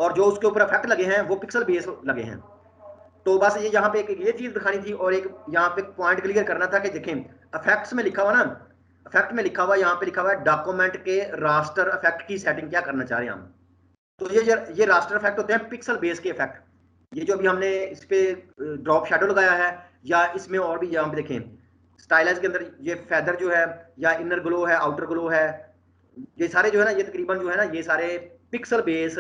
और जो उसके ऊपर इफेक्ट लगे हैं वो पिक्सल बेस लगे हैं। तो बस ये यहाँ पे एक ये चीज दिखानी थी, और एक यहाँ पे पॉइंट क्लियर करना था कि देखें इफेक्ट्स में लिखा हुआ ना, इफेक्ट में लिखा हुआ यहाँ पे लिखा हुआ है डॉक्यूमेंट के रास्टर इफेक्ट की सेटिंग क्या करना चाह रहे हैं हम। तो ये रास्टर इफेक्ट होते हैं पिक्सल बेस के इफेक्ट, ये जो अभी हमने इस पे ड्रॉप शेडो लगाया है, या इसमें और भी यहाँ पे देखें स्टाइलाइज के अंदर ये फेदर जो है, या इनर ग्लो है, आउटर ग्लो है, ये सारे जो है ना, ये तकरीबन जो है ना, ये सारे पिक्सल बेस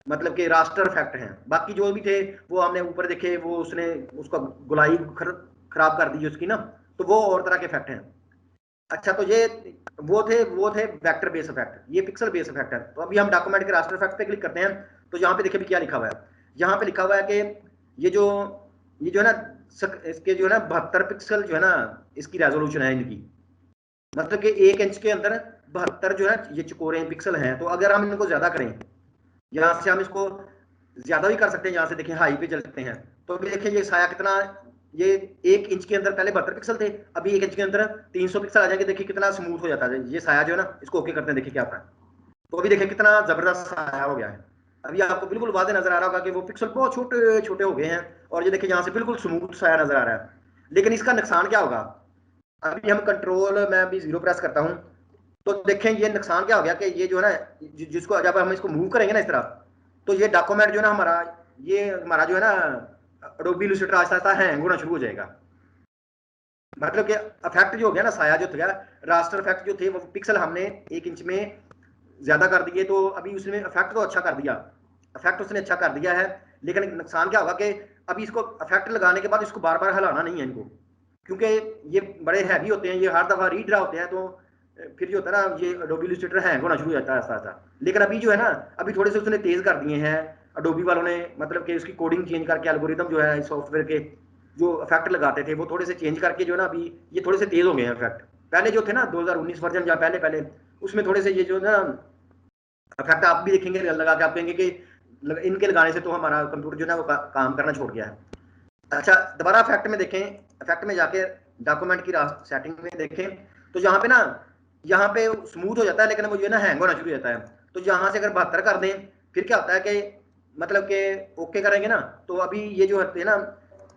मतलब कि रास्टर इफेक्ट हैं। बाकी जो भी थे वो हमने ऊपर देखे, वो उसने उसका गुलाई खराब कर दी उसकी ना, तो वो और तरह के इफेक्ट हैं। अच्छा, तो ये वो थे वेक्टर बेस इफेक्ट, ये पिक्सल बेस इफेक्ट है। तो अभी हम डॉक्यूमेंट के रास्टर इफेक्ट पे क्लिक करते हैं, तो यहाँ पे देखिए भी क्या लिखा हुआ है। यहाँ पे लिखा हुआ है कि ये जो है ना, इसके जो है ना 72 पिक्सल जो है ना, इसकी रेजोल्यूशन है इनकी, मतलब कि 1 इंच के अंदर 72 जो है ये चकोरे पिक्सल हैं। तो अगर हम इनको ज्यादा करें, यहाँ से हम इसको ज्यादा भी कर सकते हैं, यहाँ से देखिए हाई पे चलते हैं, तो अभी देखिए ये साया कितना, ये 1 इंच के अंदर पहले 72 पिक्सल थे, अभी 1 इंच के अंदर 300 पिक्सल आ जाएंगे। देखिए कितना स्मूथ हो जाता है ये साया जो है ना, इसको ओके करते हैं, देखिए क्या होता है। तो अभी देखिए कितना जबरदस्त साया हो गया है। अभी आपको बिल्कुल वाज़ेह नजर आ रहा होगा कि वो पिक्सल बहुत छोटे छोटे हो गए हैं, और ये देखिए यहाँ से बिल्कुल स्मूथ साया नजर आ रहा है। लेकिन इसका नुकसान क्या होगा, अभी हम कंट्रोल, मैं अभी 0 प्रेस करता हूँ, तो देखें ये नुकसान क्या हो गया कि ये जो है ना, जिसको जब हम इसको मूव करेंगे ना इस तरह, तो ये डॉक्यूमेंट जो है ना हमारा, ये हमारा जो है ना Adobe Illustrator Aahista Aahista hang होना शुरू हो जाएगा। मतलब कि इफेक्ट जो हो गया ना, साया जो था, रास्टर इफेक्ट जो थे, वो पिक्सल हमने 1 इंच में ज्यादा कर दिए, तो अभी उसने इफेक्ट तो अच्छा कर दिया, इफेक्ट उसने अच्छा कर दिया है। लेकिन नुकसान क्या होगा कि अभी इसको इफेक्ट लगाने के बाद इसको बार बार हिलाना नहीं है इनको, क्योंकि ये बड़े हैवी होते हैं, ये हर दफा रीड रहा होते हैं, तो फिर जो होता है ना, ये एडोबी इलस्ट्रेटर हैंग होना शुरू हो जाता है आहिस्ता आहिस्ता। लेकिन अभी जो है ना, अभी थोड़े से उसने तेज कर दिए हैं एडोबी वालों ने, मतलब कि उसकी कोडिंग चेंज करके, एल्गोरिदम जो है सॉफ्टवेयर के जो इफेक्ट लगाते थे वो थोड़े से चेंज करके जो है ना, अभी ये थोड़े से तेज हो गए हैं इफेक्ट। पहले जो थे ना 2019 वर्जन या पहले पहले, उसमें थोड़े से ये जो है ना इफेक्ट आप भी देखेंगे लगा के, आप कहेंगे कि इनके लगाने से तो हमारा कंप्यूटर जो है ना वो काम करना छोड़ गया है। अच्छा, दोबारा इफेक्ट में देखें, इफेक्ट में जाके डॉक्यूमेंट की सेटिंग में देखें, तो यहाँ पे ना, यहाँ पे स्मूथ हो जाता है, लेकिन वो जो है ना हैंग होना शुरू हो जाता है। तो यहाँ से अगर 72 कर दें, फिर क्या होता है कि मतलब कि ओके करेंगे ना, तो अभी ये जो है ना,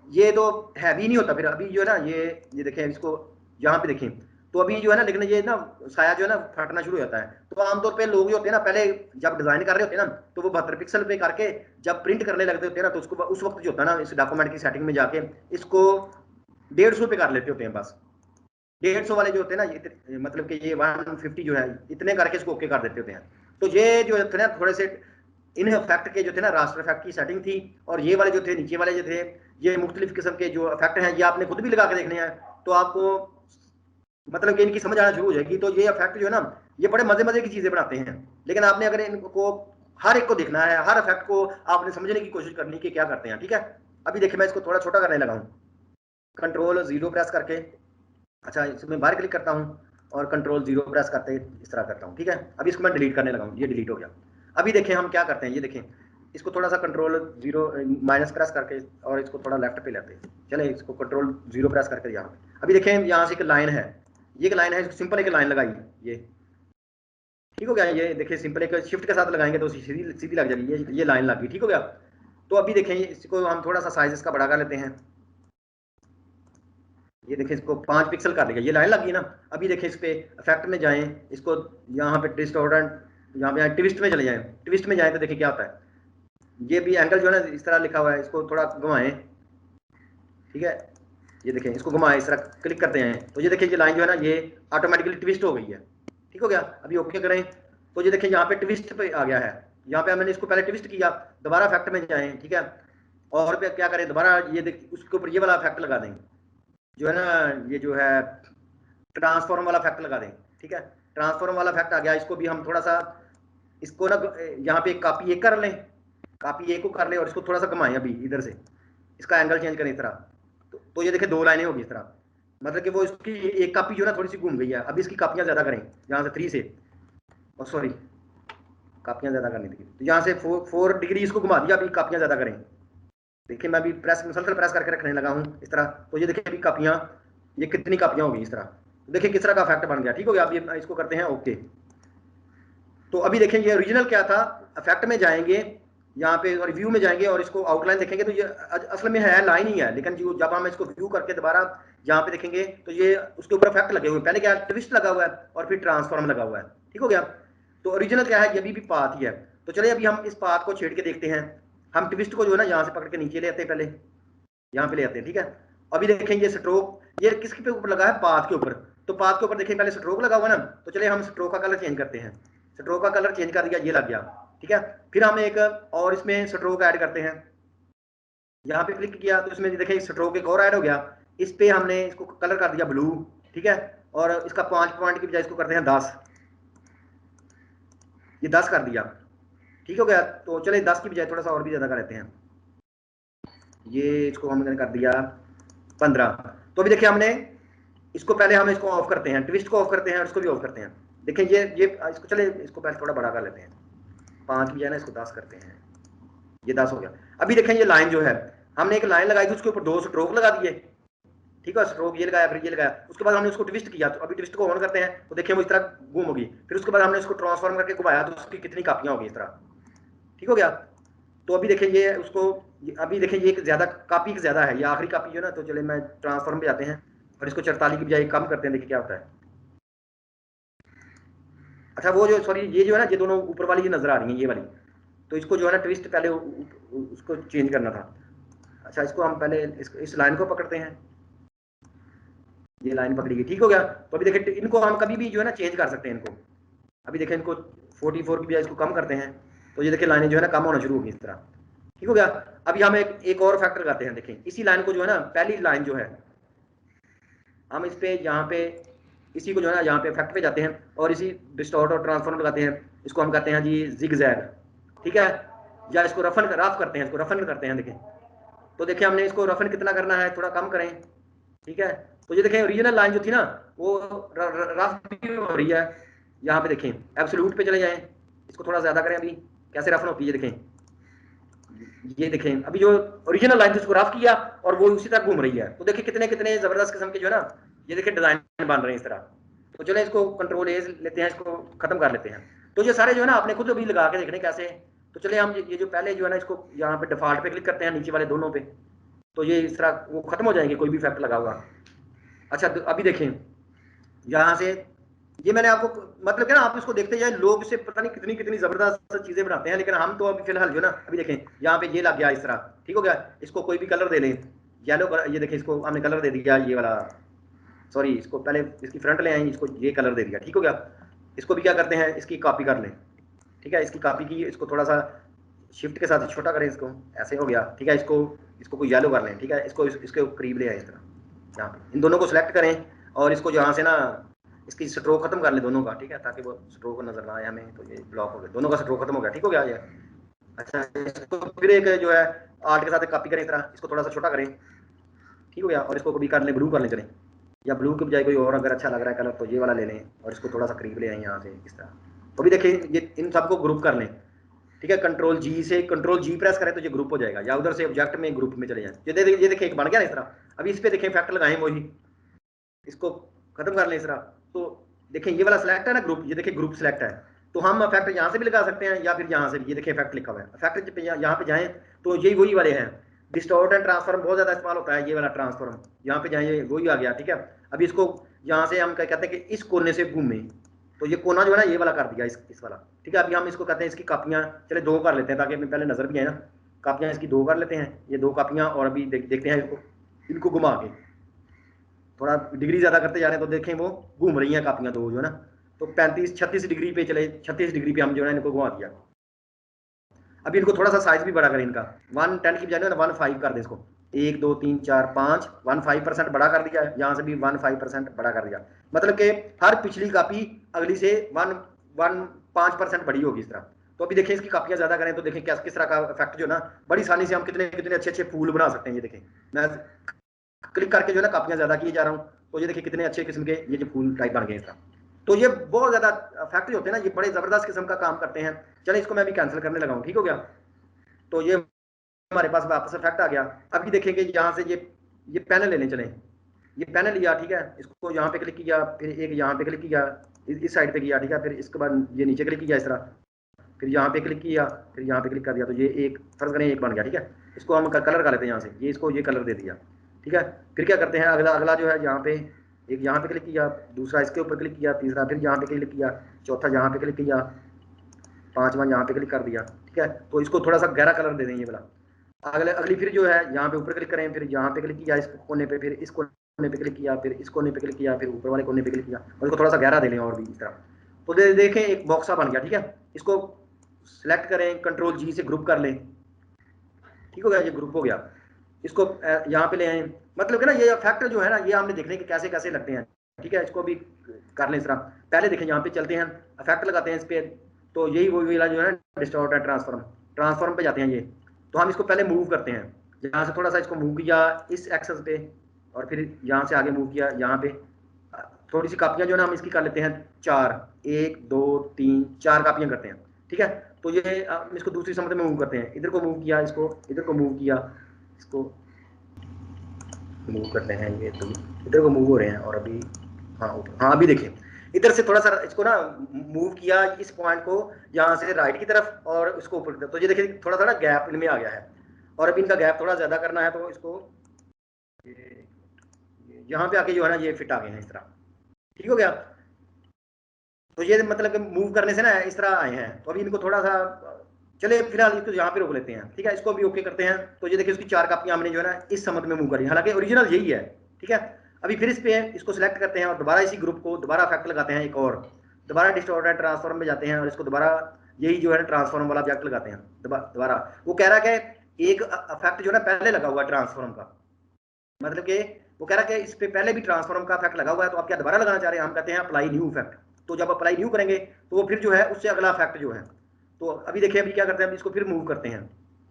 ये तो हैवी नहीं होता फिर। अभी जो है ना, ये देखें इसको, यहाँ पे देखें, तो अभी जो है ना, लेकिन ये ना साया जो है ना फटना शुरू हो जाता है। तो आमतौर पे लोग जो होते हैं ना, पहले जब डिजाइन कर रहे होते हैं ना, तो वो 72 पिक्सल पे करके जब प्रिंट करने लगते होते हैं ना, तो उसको उस वक्त जो होता है ना, इस डॉक्यूमेंट की सेटिंग में जाके इसको 150 पे कर लेते होते हैं बस। 150 वाले जो होते हैं ना, मतलब कि ये 150 जो है, इतने करके इसको ओके कर देते होते हैं। तो ये जो थे ना थोड़े से इन इफेक्ट के जो थे ना, रास्टर इफेक्ट की सेटिंग थी। और ये वाले जो थे नीचे वाले जो थे, ये मुख्तलिफ किस्म के जो इफेक्ट हैं, ये आपने खुद भी लगा के देखने हैं, तो आपको मतलब कि इनकी समझ आना शुरू हो जाएगी। तो ये इफेक्ट जो है ना, ये बड़े मजे मजे की चीजें बनाते हैं, लेकिन आपने अगर इनको हर एक को देखना है, हर इफेक्ट को आपने समझने की कोशिश करनी कि क्या करते हैं। ठीक है, अभी देखिए मैं इसको थोड़ा छोटा करने लगा हूँ, कंट्रोल 0 प्रेस करके, अच्छा इसमें बाहर क्लिक करता हूँ, और कंट्रोल 0 प्रेस करते इस तरह करता हूँ। ठीक है, अभी इसको मैं डिलीट करने लगा हूँ, ये डिलीट हो गया। अभी देखें हम क्या करते हैं, ये देखें, इसको थोड़ा सा कंट्रोल 0 माइनस प्रेस करके, और इसको थोड़ा लेफ्ट पे लेते हैं। चले इसको कंट्रोल 0 प्रेस करके यहाँ, अभी देखें यहाँ से एक लाइन है, ये एक लाइन है, सिंपल एक लाइन लगाई, ये ठीक हो गया। ये देखिए सिंपल एक शिफ्ट के साथ लगाएंगे तो सीधी सीधी लग जाएगी, ये लाइन लग गई, ठीक हो गया। तो अभी देखें इसको हम थोड़ा सा साइज इसका बड़ा कर लेते हैं, ये देखिए इसको 5 पिक्सल कर देगा, ये लाइन लगी ना। अभी देखिए इस पे इफेक्ट में जाएं, इसको यहाँ पे डिस्टॉर्टेंट, यहाँ पे ट्विस्ट में चले जाएं, ट्विस्ट में जाएं तो देखिए क्या होता है, ये भी एंगल जो है ना इस तरह लिखा हुआ है, इसको थोड़ा घुमाएं। ठीक है, ये देखें इसको घुमाएं, इस तरह क्लिक करते हैं, तो ये देखिए ये लाइन जो है ना, ये ऑटोमेटिकली ट्विस्ट हो गई है। ठीक हो गया, अभी ओके करें, तो ये देखिए यहाँ पे ट्विस्ट पे आ गया है। यहाँ पे मैंने इसको पहले ट्विस्ट किया, दोबारा इफेक्ट में जाएं, ठीक है, और पे क्या करें, दोबारा ये उसके ऊपर ये वाला इफेक्ट लगा दें, जो है ना, ये जो है ट्रांसफॉर्म वाला इफेक्ट लगा दें। ठीक है, ट्रांसफॉर्म वाला इफेक्ट आ गया, इसको भी हम थोड़ा सा, इसको ना यहाँ पे कॉपी एक कर लें, कॉपी एक को कर लें, और इसको थोड़ा सा घुमाएं अभी इधर से, इसका एंगल चेंज करें इस तरह, तो ये देखिए 2 लाइनें होगी इस तरह, मतलब कि वो इसकी एक कॉपी जो है ना थोड़ी सी घूम गई है। अभी इसकी कापियां ज्यादा करें, यहाँ से 3 से, और सॉरी कापियां ज्यादा करनी थी, तो यहाँ से 4 डिग्री इसको घुमा दिया, अभी कापियां ज्यादा करें। देखिए मैं अभी प्रेस मुसलसल प्रेस करके रखने लगा हूँ इस तरह, तो ये देखिए अभी कापियां, ये कितनी कापियां होगी इस तरह, तो देखिए किस तरह का इफेक्ट बन गया। ठीक हो गया, अभी इसको करते हैं ओके। तो अभी देखें ये ओरिजिनल क्या था, इफेक्ट में जाएंगे, यहाँ पे रिव्यू में जाएंगे, और इसको आउटलाइन देखेंगे, तो ये असल में है लाइन ही है, लेकिन जब हम इसको व्यू करके दोबारा यहाँ पे देखेंगे, तो ये उसके ऊपर इफेक्ट लगे हुए, पहले क्या ट्विस्ट लगा हुआ है, और फिर ट्रांसफॉर्म लगा हुआ है। ठीक हो गया, तो ओरिजिनल क्या है, ये भी पाथ ही है। तो चलिए अभी हम इस पाथ को छेड़ के देखते हैं हम ट्विस्ट को जो है ना यहाँ से पकड़ के नीचे ले आते हैं, पहले यहाँ पे ले आते हैं, ठीक है। अभी देखेंगे स्ट्रोक, ये किसके ऊपर लगा है, पाथ के ऊपर। तो पाथ के ऊपर देखें पहले स्ट्रोक लगा हुआ ना, तो चलिए हम स्ट्रोक का कलर चेंज करते हैं। स्ट्रोक का कलर चेंज कर दिया, ये लग गया, ठीक है। फिर हम एक और इसमें स्ट्रोक ऐड करते हैं, यहाँ पे क्लिक किया तो इसमें देखें स्ट्रोक एक और ऐड हो गया। इस पे हमने इसको कलर कर दिया ब्लू, ठीक है। और इसका 5 पॉइंट की बजाय इसको करते हैं 10, ये 10 कर दिया, ठीक हो गया। तो चले 10 की बजाय थोड़ा सा और भी ज्यादा कर लेते हैं, ये इसको हमने कर दिया 15। तो अभी देखिए हमने इसको पहले हम इसको ऑफ करते हैं, ट्विस्ट को ऑफ करते हैं और इसको भी ऑफ करते हैं। देखें ये इसको चले इसको पहले थोड़ा बड़ा कर लेते हैं, 5 की बजाय ना इसको 10 करते हैं, ये 10 हो गया। अभी देखें ये लाइन जो है, हमने एक लाइन लगाई थी, उसके ऊपर 2 स्ट्रोक लगा दिए, ठीक है। स्ट्रोक ये लगाया, फिर ये लगाया, उसके बाद हमने उसको ट्विस्ट किया। तो अभी ट्विस्ट को ऑन करते हैं तो देखिए वो इस तरह घूम होगी। फिर उसके बाद हमने इसको ट्रांसफॉर्म करके घुमाया तो उसकी कितनी कापियां होगी, इस तरह, ठीक हो गया। तो अभी देखें ये उसको, अभी देखें ये ज्यादा कापी ज्यादा है, ये आखिरी कापी जो ना। तो चले मैं ट्रांसफॉर्म पे जाते हैं और इसको 44 की बजाय कम करते हैं, देखिए क्या होता है। अच्छा वो जो सॉरी ये जो है ना, ये दोनों ऊपर वाली ये नजर आ रही है, ये वाली, तो इसको जो है ना ट्विस्ट पहले उसको चेंज करना था। अच्छा इसको हम पहले इस लाइन को पकड़ते हैं, ये लाइन पकड़ी गई, ठीक हो गया। तो अभी देखिए इनको हम कभी भी जो है ना चेंज कर सकते हैं इनको। अभी देखें इनको 44 की बजाय इसको कम करते हैं, तो ये देखिए लाइनें जो है ना कम होना शुरू होगी इस तरह, ठीक हो गया। अभी हम एक और फैक्टर करते हैं, देखें इसी लाइन को जो है ना, पहली लाइन जो है हम इस पे यहाँ पे इसी को जो है ना यहाँ पे इफेक्ट पे जाते हैं और इसी डिस्टॉर्ट और ट्रांसफॉर्म लगाते हैं। इसको हम कहते हैं जी जिगजैग, ठीक है। या इसको रफ करते हैं, इसको रफन करते हैं। देखें तो देखिए हमने इसको रफन कितना करना है, थोड़ा कम करें, ठीक है। तो ये देखें ओरिजिनल लाइन जो थी ना वो रफ भी हो रही है। यहाँ पे देखें एब्सोल्यूट पे चले जाएं, इसको थोड़ा ज्यादा करें, अभी कैसे रफन होती है देखें, ये देखें अभी जो ओरिजिनल लाइन थी उसको रफ किया और वो उसी तरह घूम रही है। तो देखिए कितने कितने जबरदस्त किस्म के जो है ना, ये देखिए डिजाइन बन रहे हैं इस तरह। तो चले इसको कंट्रोल ए लेते हैं, इसको खत्म कर लेते हैं। तो ये सारे जो है ना आपने खुद अभी लगा के देखने कैसे। तो चले हम ये जो पहले जो है ना इसको यहाँ पे डिफॉल्ट पे क्लिक करते हैं, नीचे वाले दोनों पे, तो ये इस तरह वो खत्म हो जाएंगे, कोई भी इफेक्ट लगा हुआ। अच्छा तो अभी देखें यहाँ से ये मैंने आपको मतलब क्या ना, आप इसको देखते जाए, लोग इसे पता नहीं कितनी कितनी जबरदस्त चीजें बनाते हैं, लेकिन हम तो अभी फिलहाल जो ना अभी देखें यहाँ पे ये लग गया इस तरह, ठीक हो गया। इसको कोई भी कलर दे लें, येलो कलर, ये देखें इसको हमने कलर दे दिया ये वाला, सॉरी इसको पहले इसकी फ्रंट ले आए, इसको ये कलर दे दिया, ठीक हो गया। इसको भी क्या करते हैं, इसकी कॉपी कर लें, ठीक है। इसकी कॉपी की, इसको थोड़ा सा शिफ्ट के साथ छोटा करें, इसको ऐसे हो गया, ठीक है। इसको कोई येलो कर लें, ठीक है। इसके करीब ले आए इस तरह, यहाँ पे इन दोनों को सिलेक्ट करें और इसको जहाँ से ना इसकी स्ट्रोक खत्म कर ले दोनों का, ठीक है, ताकि वो स्ट्रोक नजर ना आए हमें। तो ये ब्लॉक हो गया, दोनों का स्ट्रोक खत्म हो गया, ठीक हो गया ये। अच्छा इसको फिर एक जो है आर्ट के साथ कॉपी करें इस तरह, इसको थोड़ा सा छोटा करें, ठीक हो गया। और इसको कभी कर लें, ब्लू कर लें चलें, या ब्लू के बजाय कोई और अगर अच्छा लग रहा है कलर तो ये वाला ले लें और इसको थोड़ा सा करीब ले आए यहाँ से इस तरह। तो भी देखिए ये इन सबको ग्रुप कर लें, ठीक है। कंट्रोल जी प्रेस करें तो ये ग्रुप हो जाएगा, या उधर से ऑब्जेक्ट में ग्रुप में चले जाए। ये देखिए एक बन गया ना इस तरह। अभी इस पे देखें इफेक्ट लगाएं वही, इसको खत्म कर लें इस तरह। तो देखें ये वाला सिलेक्ट है ना ग्रुप, ये देखिए ग्रुप सिलेक्ट है। तो हम इफेक्ट यहाँ से भी लगा सकते हैं या फिर यहाँ से भी, ये देखिए इफेक्ट लिखा हुआ है इफेक्ट पे, यहाँ पे जाएं तो यही वही वाले हैं। डिस्टॉर्ट एंड ट्रांसफॉर्म बहुत ज्यादा इस्तेमाल होता है, ये वाला ट्रांसफॉर्म, यहाँ पे जाएं ये वही आ गया, ठीक है। अभी इसको यहाँ से हम क्या कहते हैं कि इस कोने से घूमे, तो ये कोना जो है ना ये वाला कर दिया इस वाला, ठीक है। अभी हम इसको कहते हैं इसकी कापियाँ चले 2 कर लेते हैं ताकि हमें पहले नजर भी आए ना। कापियाँ इसकी 2 कर लेते हैं, ये 2 कापियाँ। और अभी देखते हैं इनको घुमा के थोड़ा डिग्री ज्यादा करते जा रहे हैं, तो देखें वो घूम रही हैं कापियां 2 जो है ना। तो 35-36 डिग्री पे चले, 36 डिग्री पे हम जो है इनको घुमा दिया। अभी इनको थोड़ा सा साइज भी बड़ा करें इनका, 110 की बजाय ना 15 कर दें इसको, 1 2 3 4 5 15% बड़ा कर दिया, यहाँ से भी 15% बड़ा कर दिया। मतलब कि हर पिछली कापी अगली से 5% बड़ी होगी इस तरह। तो अभी देखें इसकी कापियां ज्यादा करें तो देखें किस तरह का इफेक्ट जो ना बड़ी आसानी से हम कितने कितने अच्छे अच्छे फूल बना सकते हैं। ये देखें मैं क्लिक करके जो है ना कापियां ज्यादा किए जा रहा हूँ, तो ये देखिए कितने अच्छे किस्म के ये जो फूल टाइप बन गए इसका। तो ये बहुत ज्यादा फैक्ट्री होते हैं ना, ये बड़े जबरदस्त किस्म का काम करते हैं। चले इसको मैं अभी कैंसिल करने लगा हूँ, ठीक हो गया। तो ये हमारे पास वापस इफेक्ट आ गया। अभी देखेंगे यहाँ से ये पैनल लेने चले, ये पैनल लिया, ठीक है। इसको यहाँ पे क्लिक किया, फिर एक यहाँ पे क्लिक किया, इस साइड पे किया, ठीक है। फिर इसके बाद ये नीचे क्लिक किया इस तरह, फिर यहाँ पे क्लिक किया, फिर यहाँ पे क्लिक कर दिया, तो ये एक फर्ज करें एक बन गया, ठीक है। इसको हम कलर कर लेते हैं यहाँ से, ये इसको ये कलर दे दिया, ठीक है। फिर क्या करते हैं अगला जो है यहाँ पे एक यहाँ पे क्लिक किया, दूसरा इसके ऊपर क्लिक किया, तीसरा फिर यहाँ पे क्लिक किया, चौथा यहाँ पे क्लिक किया, 5वां यहाँ पे क्लिक कर दिया, ठीक है। तो इसको थोड़ा सा गहरा कलर दे दें ये वाला। अगली फिर जो है यहाँ पे ऊपर क्लिक करें, फिर यहाँ पे क्लिक किया इस कोने पे, फिर इस कोने पे क्लिक किया, फिर इस कोने पे क्लिक किया, फिर ऊपर वाले कोने पे क्लिक किया, और इसको थोड़ा सा गहरा दे लें और भी इस तरह। तो देखें एक बॉक्स सा बन गया, ठीक है। इसको सिलेक्ट करें, कंट्रोल जी से ग्रुप कर लें, ठीक हो गया, ये ग्रुप हो गया। इसको यहाँ पे ले आए, मतलब कि ना ये इफेक्ट जो है ना ये हमने देखने के कैसे कैसे लगते हैं, ठीक है। इसको भी कर लें इस तरह। पहले देखें यहाँ पे चलते हैं, इफेक्ट लगाते हैं इस पे, तो यही वो वाला जो है डिस्टॉर्ट है, ट्रांसफॉर्म पे जाते हैं ये। तो हम इसको पहले मूव करते हैं, यहाँ से थोड़ा सा इसको मूव किया इस एक्सेस पे, और फिर यहाँ से आगे मूव किया यहाँ पे। थोड़ी सी कापियाँ जो है ना हम इसकी कर लेते हैं 4, 1 2 3 4 कापियाँ करते हैं, ठीक है। तो ये हम इसको दूसरी समत में मूव करते हैं, इधर को मूव किया, इसको इधर को मूव किया, इसको मूव करते हैं, ये तो इधर को मूव हो रहे हैं। और अभी हाँ अभी देखिए इधर से थोड़ा सा इसको ना मूव किया इस पॉइंट को, यहाँ से राइट की तरफ और इसको ऊपर की तरफ। तो ये देखिए थोड़ा सा ना गैप इनमें आ गया है, और अभी इनका गैप थोड़ा ज्यादा करना है, तो इसको यहाँ पे आके जो है ना ये फिट आ गए हैं इस तरह, ठीक हो गया। तो ये मतलब मूव करने से ना इस तरह आए हैं। तो अभी इनको थोड़ा सा चले फिलहाल इसको यहाँ पे रोक लेते हैं, ठीक है। इसको भी ओके करते हैं। तो ये देखिए उसकी 4 कापियां हमने जो है ना इस समत में मूव करी, हालांकि ओरिजिनल यही है, ठीक है। अभी फिर इस पे इसको सिलेक्ट करते हैं और दोबारा इसी ग्रुप को दोबारा इफेक्ट लगाते हैं एक और, दोबारा डिस्टॉर्ट एंड ट्रांसफॉर्म में जाते हैं और इसको दोबारा यही जो है ट्रांसफॉर्म वाला ऑब्जेक्ट लगाते हैं दोबारा। वो कह रहा है कि एक इफेक्ट जो है ना पहले लगा हुआ ट्रांसफॉर्म का, मतलब कि वो कह रहा है कि इस पे पहले भी ट्रांसफॉर्म का इफेक्ट लगा हुआ है, तो आप क्या दोबारा लगाना चाह रहे हैं। हम कहते हैं अप्लाई न्यू इफेक्ट। तो जब अप्लाई न्यू करेंगे तो वो फिर जो है उससे अगला इफेक्ट जो है। तो अभी देखिए अभी क्या करते हैं, इसको फिर मूव करते हैं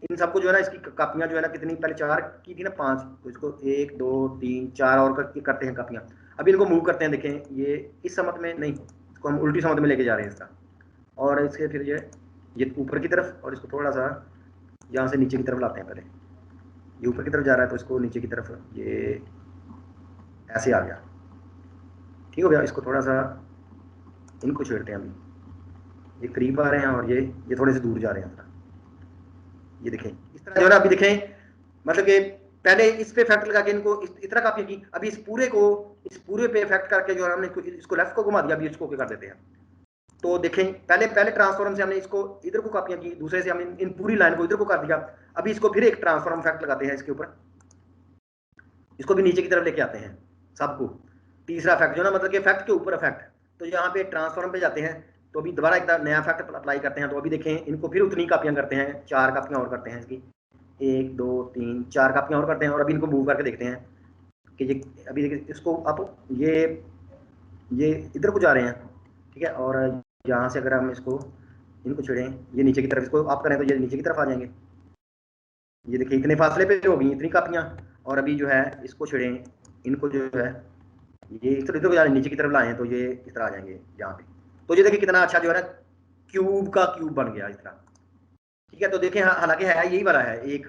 इन सबको जो है ना, इसकी कापियां जो है ना कितनी, पहले 4 की थी ना 5, तो इसको 1 2 3 4 और करते हैं कापियां। अभी इनको मूव करते हैं, देखें ये इस समत में नहीं, इसको हम उल्टी समत में लेके जा रहे हैं इसका। और इसके फिर ये ऊपर की तरफ, और इसको थोड़ा सा यहाँ से नीचे की तरफ लाते हैं। पहले ये ऊपर की तरफ जा रहा है तो इसको नीचे की तरफ ये ऐसे आ गया, ठीक हो गया। इसको थोड़ा सा इनको छेड़ते हैं, अभी ये करीब आ रहे हैं और ये थोड़े से दूर जा रहे हैं। ये देखें इस तरह जो है ना, अभी देखें मतलब कि पहले इस पे इफेक्ट लगा के इनको इस तरह कापी की, अभी इस पूरे पे इफेक्ट करके जो है हमने इसको लेफ्ट को घुमा दिया, अभी इसको कर देते हैं। तो देखें पहले ट्रांसफॉर्म से हमने इसको इधर को कापियां की, दूसरे से हमने इन पूरी लाइन को इधर को कर दिया। अभी इसको फिर एक ट्रांसफॉर्म इफेक्ट लगाते हैं इसके ऊपर, इसको भी नीचे की तरफ लेके आते हैं सबको। तीसरा इफेक्ट जो ना मतलब कि इफेक्ट के ऊपर इफेक्ट, तो यहाँ पे ट्रांसफॉर्म पे जाते हैं। तो अभी दोबारा एक नया इफेक्ट अप्लाई करते हैं। तो अभी देखें इनको फिर उतनी कापियां करते हैं, 4 कापियां और करते हैं इसकी, 1 2 3 4 कापियां और करते हैं। और अभी इनको मूव करके देखते हैं कि ये अभी देखिए इसको आप ये इधर को जा रहे हैं, ठीक है। और यहाँ से अगर हम इनको छेड़ें ये नीचे की तरफ, इसको आप करें तो ये नीचे की तरफ आ जाएंगे। ये देखिए इतने फासले पे हो गई इतनी कापियां। और अभी जो है इसको छेड़ें, इनको जो है ये इधर को जा नीचे की तरफ लाए, तो ये इस तरह आ जाएंगे यहाँ पे। तो ये देखिए कितना अच्छा जो है ना क्यूब का क्यूब बन गया इस तरह, ठीक है। तो देखें हालांकि है यही वाला है एक।